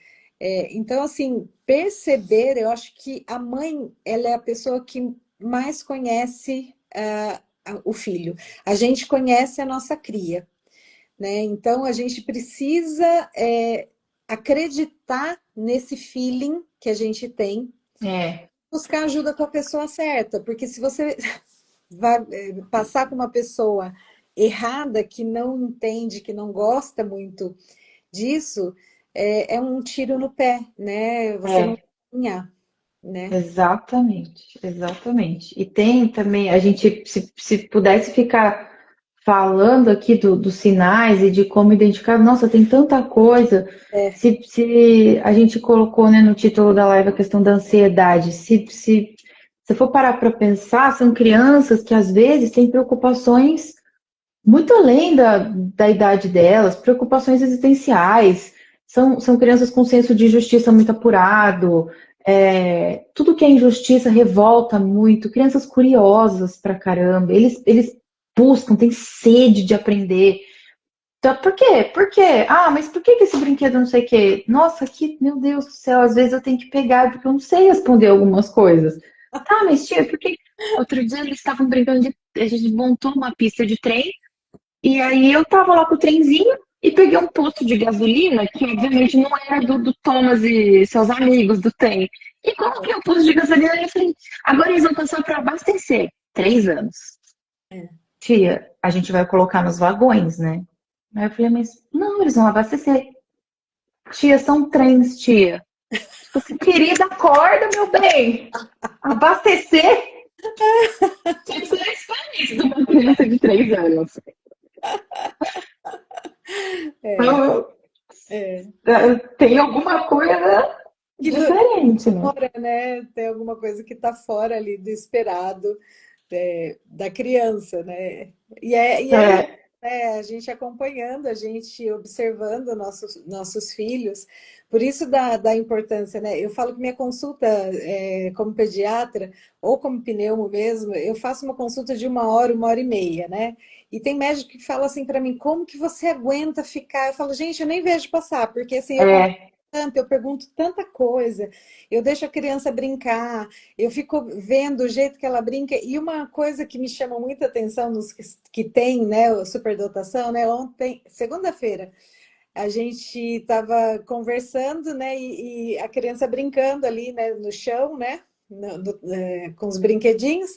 Então, assim, perceber, eu acho que a mãe, ela é a pessoa que mais conhece o filho. A gente conhece a nossa cria, né? Então a gente precisa acreditar nesse feeling que a gente tem, É, buscar ajuda com a pessoa certa, porque se você vai passar com uma pessoa errada que não entende, que não gosta muito disso, é um tiro no pé, né? Você não É, vai caminhar, né? exatamente, exatamente. E tem também, a gente, se pudesse ficar falando aqui dos sinais e de como identificar, nossa, tem tanta coisa. É, Se a gente colocou, né, no título da live a questão da ansiedade, se for parar para pensar, são crianças que às vezes têm preocupações muito além da idade delas, preocupações existenciais, são crianças com senso de justiça muito apurado, tudo que é injustiça revolta muito, crianças curiosas pra caramba, eles buscam, têm sede de aprender. Então, por quê? Por quê? Ah, mas por que esse brinquedo não sei o quê? Nossa, que, meu Deus do céu, às vezes eu tenho que pegar porque eu não sei responder algumas coisas. Tá, mas tia, por que? Outro dia eles estavam brincando a gente montou uma pista de trem e aí eu tava lá com o trenzinho e peguei um posto de gasolina, que obviamente não era do Thomas e seus amigos do trem. E coloquei o posto de gasolina e falei, agora eles vão passar para abastecer. 3 anos. Tia, a gente vai colocar nos vagões, né? Aí eu falei, mas não, eles vão abastecer. Tia, são trens, tia. Tipo assim, querida, acorda, meu bem. Abastecer? Isso é isso de uma criança de 3 anos. é, Então, é. tem alguma coisa Que diferente, né? fora, né? Tem alguma coisa que está fora ali do esperado da criança, né? E é isso, É, né? A gente acompanhando, a gente observando nossos filhos. Por isso da importância, né? Eu falo que minha consulta como pediatra ou como pneumo mesmo, eu faço uma consulta de 1 hora e meia, né? E tem médico que fala assim para mim, como que você aguenta ficar? Eu falo, gente, eu nem vejo passar, porque assim, eu é, tanto, eu pergunto tanta coisa, eu deixo a criança brincar, eu fico vendo o jeito que ela brinca, e uma coisa que me chama muita atenção nos que tem, né, a superdotação, né, ontem, segunda-feira, a gente estava conversando, né, e a criança brincando ali, né, no chão, né, com os brinquedinhos,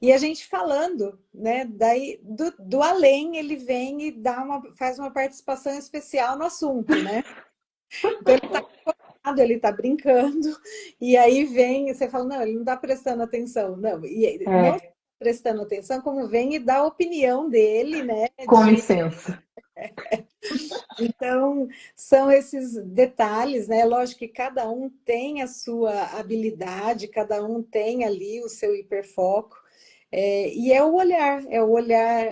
e a gente falando, né, daí do além ele vem e faz uma participação especial no assunto, né? Então ele tá brincando, e aí vem, e você fala, não, ele não está prestando atenção. Não, e não é, prestando atenção, como vem e dá a opinião dele, né? com licença. Então, são esses detalhes, né? Lógico que cada um tem a sua habilidade, cada um tem ali o seu hiperfoco. E é o olhar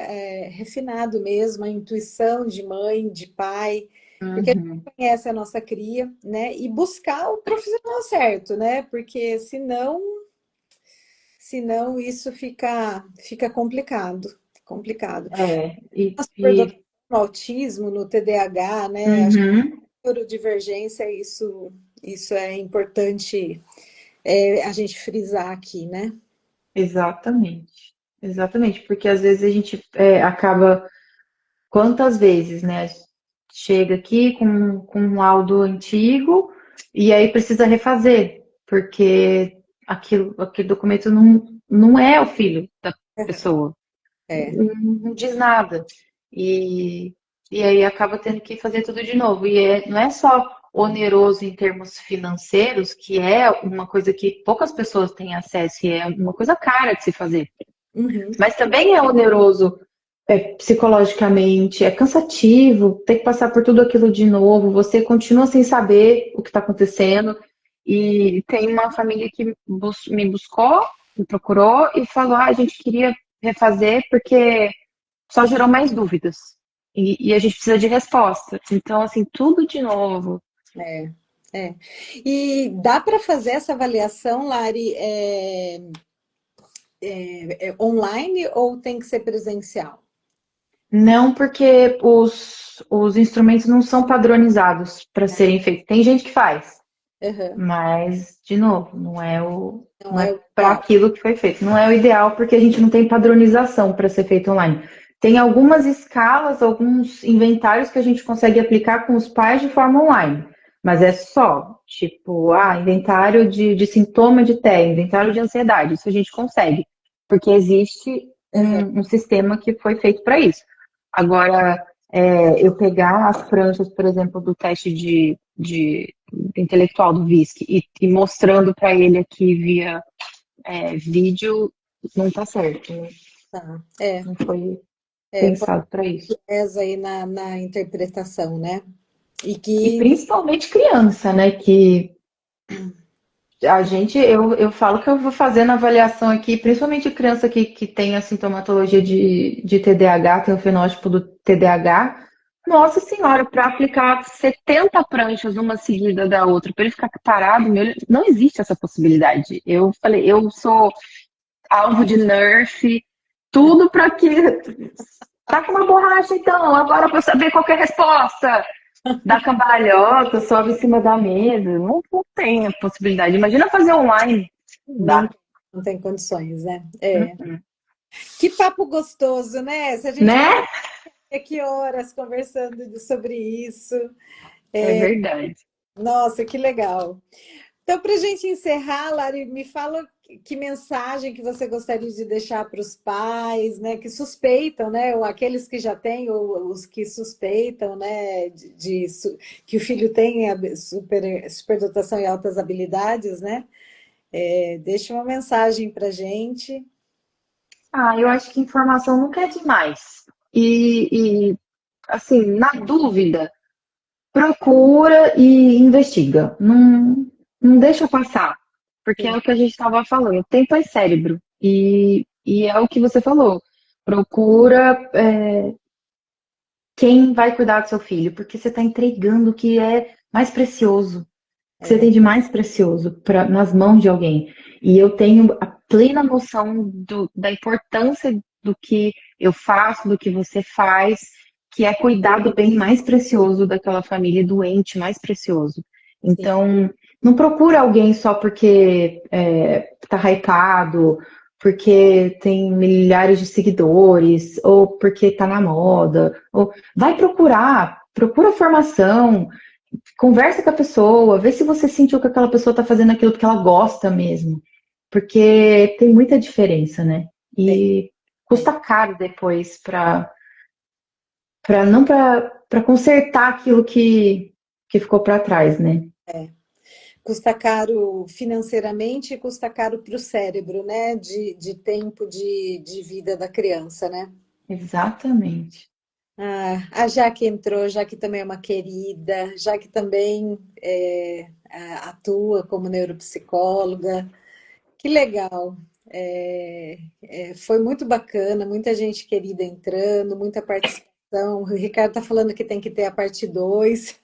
refinado mesmo, a intuição de mãe, de pai, porque a Uhum. gente conhece a nossa cria, né? E buscar o profissional certo, né? Porque senão isso fica complicado, complicado. É, Na superdotação, no autismo, no TDAH, né? Acho que uhum, neurodivergência, isso é importante a gente frisar aqui, né? exatamente. Exatamente, porque às vezes a gente acaba, quantas vezes, né? Chega aqui com um laudo antigo e aí precisa refazer, porque aquele documento não é o filho da pessoa. É. Não diz nada. E, e aí acaba tendo que fazer tudo de novo. E não é só oneroso em termos financeiros, que é uma coisa que poucas pessoas têm acesso e é uma coisa cara de se fazer. Uhum. Mas também é oneroso psicologicamente, é cansativo ter que passar por tudo aquilo de novo, você continua sem saber o que está acontecendo. E tem uma família que me buscou, me procurou e falou: ah, a gente queria refazer porque só gerou mais dúvidas. E a gente precisa de respostas. Então, assim, tudo de novo. É, é. E dá para fazer essa avaliação, Lari, online ou tem que ser presencial? Não porque os instrumentos não são padronizados para serem feitos. Tem gente que faz, Uhum. mas, de novo, Não não é é o para ideal. aquilo que foi feito. Não é o ideal porque a gente não tem padronização para ser feito online. Tem algumas escalas, alguns inventários que a gente consegue aplicar com os pais de forma online. Mas é só, tipo, inventário de sintoma de TEA, inventário de ansiedade. Isso a gente consegue, porque existe Uhum. um sistema que foi feito para isso. Agora, eu pegar as pranchas, por exemplo, do teste intelectual do VISC e mostrando para ele aqui via vídeo, não tá certo, né? Tá. Não foi Pode pensado para isso. ter aí na interpretação, né? E E que principalmente criança, né? Que a gente, eu falo que eu vou fazendo avaliação aqui, principalmente criança que tem a sintomatologia de TDAH, tem o fenótipo do TDAH. Nossa senhora, para aplicar 70 pranchas uma seguida da outra, para ele ficar parado, não existe essa possibilidade. Eu falei, eu sou alvo de Nerf, tudo para que. Tá com uma borracha então, agora para saber qual que é a resposta. Da cambalhota, sobe em cima da mesa. Não tem a possibilidade. Imagina fazer online. Não não, dá. não tem condições, né? Uhum. Que papo gostoso, né? Se a gente Né? ficar aqui horas conversando sobre isso. É verdade. Nossa, que legal. Então, para a gente encerrar, Lari, me fala que mensagem que você gostaria de deixar para os pais, né, que suspeitam, né, ou aqueles que já têm, ou os que suspeitam, né, que o filho tem superdotação e altas habilidades, né? Deixa uma mensagem para a gente. Eu acho que informação nunca é demais. Assim, na dúvida, procura e investiga. Não deixa passar. Porque é Sim, o que a gente estava falando. Tempo é cérebro. E é o que você falou. Procura quem vai cuidar do seu filho, porque você está entregando o que é mais precioso, que você tem de mais precioso nas mãos de alguém. E eu tenho a plena noção da importância do que eu faço, do que você faz, que é cuidar do bem mais precioso daquela família doente, mais precioso. sim, Então, não procura alguém só porque tá hypado, porque tem milhares de seguidores, ou porque tá na moda. Ou vai procurar, procura formação, conversa com a pessoa, vê se você sentiu que aquela pessoa está fazendo aquilo porque ela gosta mesmo. Porque tem muita diferença, né? tem. E custa caro depois para não para consertar aquilo que ficou para trás, né? Custa caro financeiramente e custa caro para o cérebro, né? De tempo de vida da criança, né? Exatamente. A Jaque entrou, Jaque também é uma querida, Jaque também atua como neuropsicóloga. Que legal! Foi muito bacana, muita gente querida entrando, muita participação. O Ricardo está falando que tem que ter a parte 2.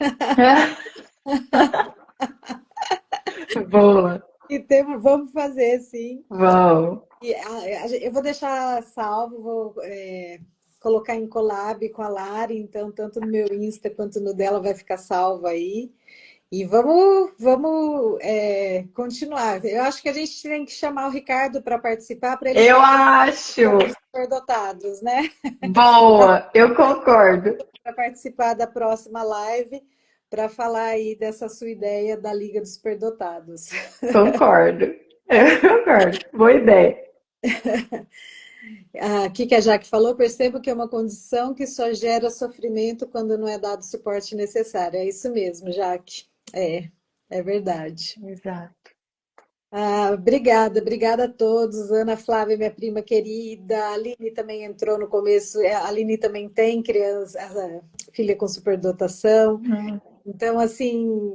Boa. E vamos fazer, sim. Uau. E eu vou deixar salvo, colocar em collab com a Lari, então tanto no meu Insta quanto no dela vai ficar salvo aí. E vamos continuar. Eu acho que a gente tem que chamar o Ricardo para participar, para ele Eu falar acho. sobre os superdotados, né? Boa, eu concordo. Para participar da próxima live, para falar aí dessa sua ideia da Liga dos Superdotados. Concordo. Eu concordo. Boa ideia. Aqui que a Jaque falou, percebo que é uma condição que só gera sofrimento quando não é dado o suporte necessário. É isso mesmo, Jaque. É verdade. Exato. Obrigada a todos. Ana Flávia, minha prima querida. A Aline também entrou no começo. A Aline também tem criança, filha com superdotação. Então, assim,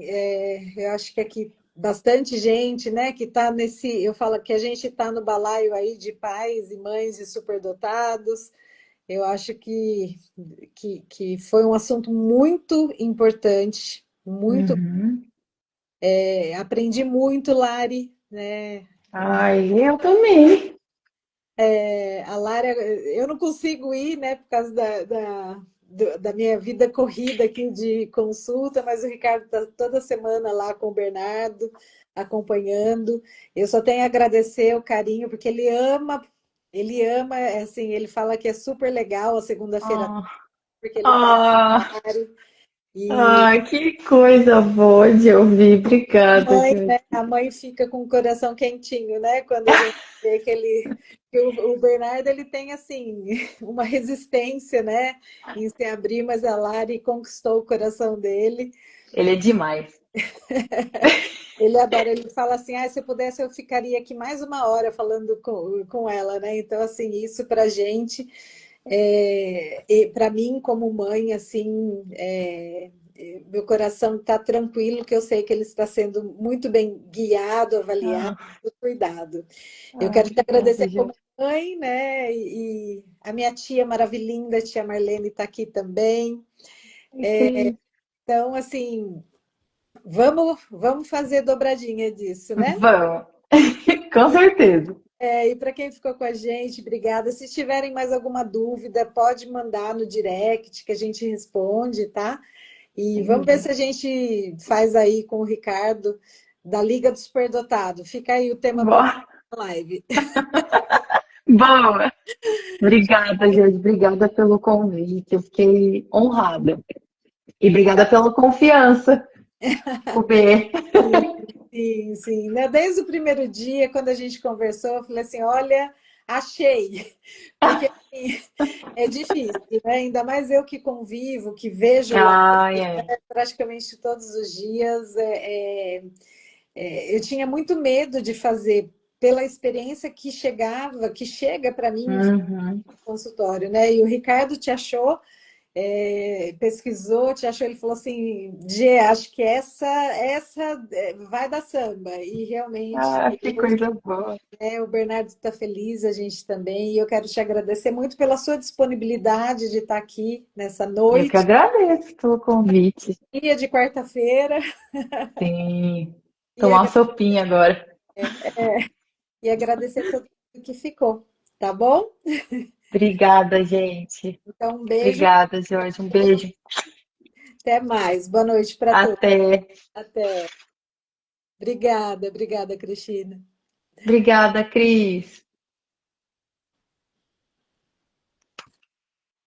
eu acho que aqui bastante gente, né, que está nesse. Eu falo que a gente está no balaio aí de pais e mães de superdotados. Eu acho que foi um assunto muito importante, muito. Uhum. Aprendi muito, Lari, né? Ai, eu também. A Lara, eu não consigo ir, né, por causa da minha vida corrida aqui de consulta, mas o Ricardo está toda semana lá com o Bernardo, acompanhando. Eu só tenho a agradecer o carinho, porque ele ama, assim, ele fala que é super legal a segunda-feira, Oh, porque ele faz oh, horário. E ai, que coisa boa de ouvir. Obrigada, mãe, gente. né? A mãe fica com o coração quentinho, né? Quando a gente vê que o Bernardo ele tem assim uma resistência, né? Em se abrir, mas a Lari conquistou o coração dele. Ele é demais. Ele adora, ele fala assim, se eu pudesse eu ficaria aqui mais uma hora falando com ela, né? Então, assim, isso pra gente, e para mim como mãe, assim, meu coração está tranquilo, que eu sei que ele está sendo muito bem guiado, avaliado, Ah, cuidado. Eu quero te obrigada, agradecer Jô. como mãe, né? E a minha tia maravilhinda, a tia Marlene, está aqui também. Ai, Cris. Então, assim, vamos fazer dobradinha disso, né? Vamos, com E, certeza. e para quem ficou com a gente, obrigada. Se tiverem mais alguma dúvida, pode mandar no direct que a gente responde, tá? E vamos ver Entendi. se a gente faz aí com o Ricardo da Liga do Superdotado. Fica aí o tema para Boa. a live. Boa. Obrigada, gente. Obrigada pelo convite. Eu fiquei honrada. E obrigada pela confiança, Rubê. Sim, sim, sim. Né? Desde o primeiro dia, quando a gente conversou, eu falei assim: olha, achei. Porque assim, é difícil, né? Ainda mais eu que convivo, que vejo lá Ai, é. praticamente todos os dias. Eu tinha muito medo de fazer pela experiência que chegava, que chega para mim no Uhum. consultório, né? E o Ricardo te achou, pesquisou, te achou, ele falou assim, Gê, acho que essa vai dar samba. E realmente Ah, que coisa boa. o Bernardo está feliz, a gente também. E eu quero te agradecer muito pela sua disponibilidade de estar aqui nessa Eu que noite, agradeço pelo convite. dia de quarta-feira, Sim. e, Tomar uma sopinha agora. e agradecer todo mundo que ficou, tá bom? Obrigada, gente. Então, um beijo, Obrigada, Jorge. Um beijo. até mais. Boa noite para todos. Até. Até. Obrigada, obrigada, Cristina. Obrigada, Cris.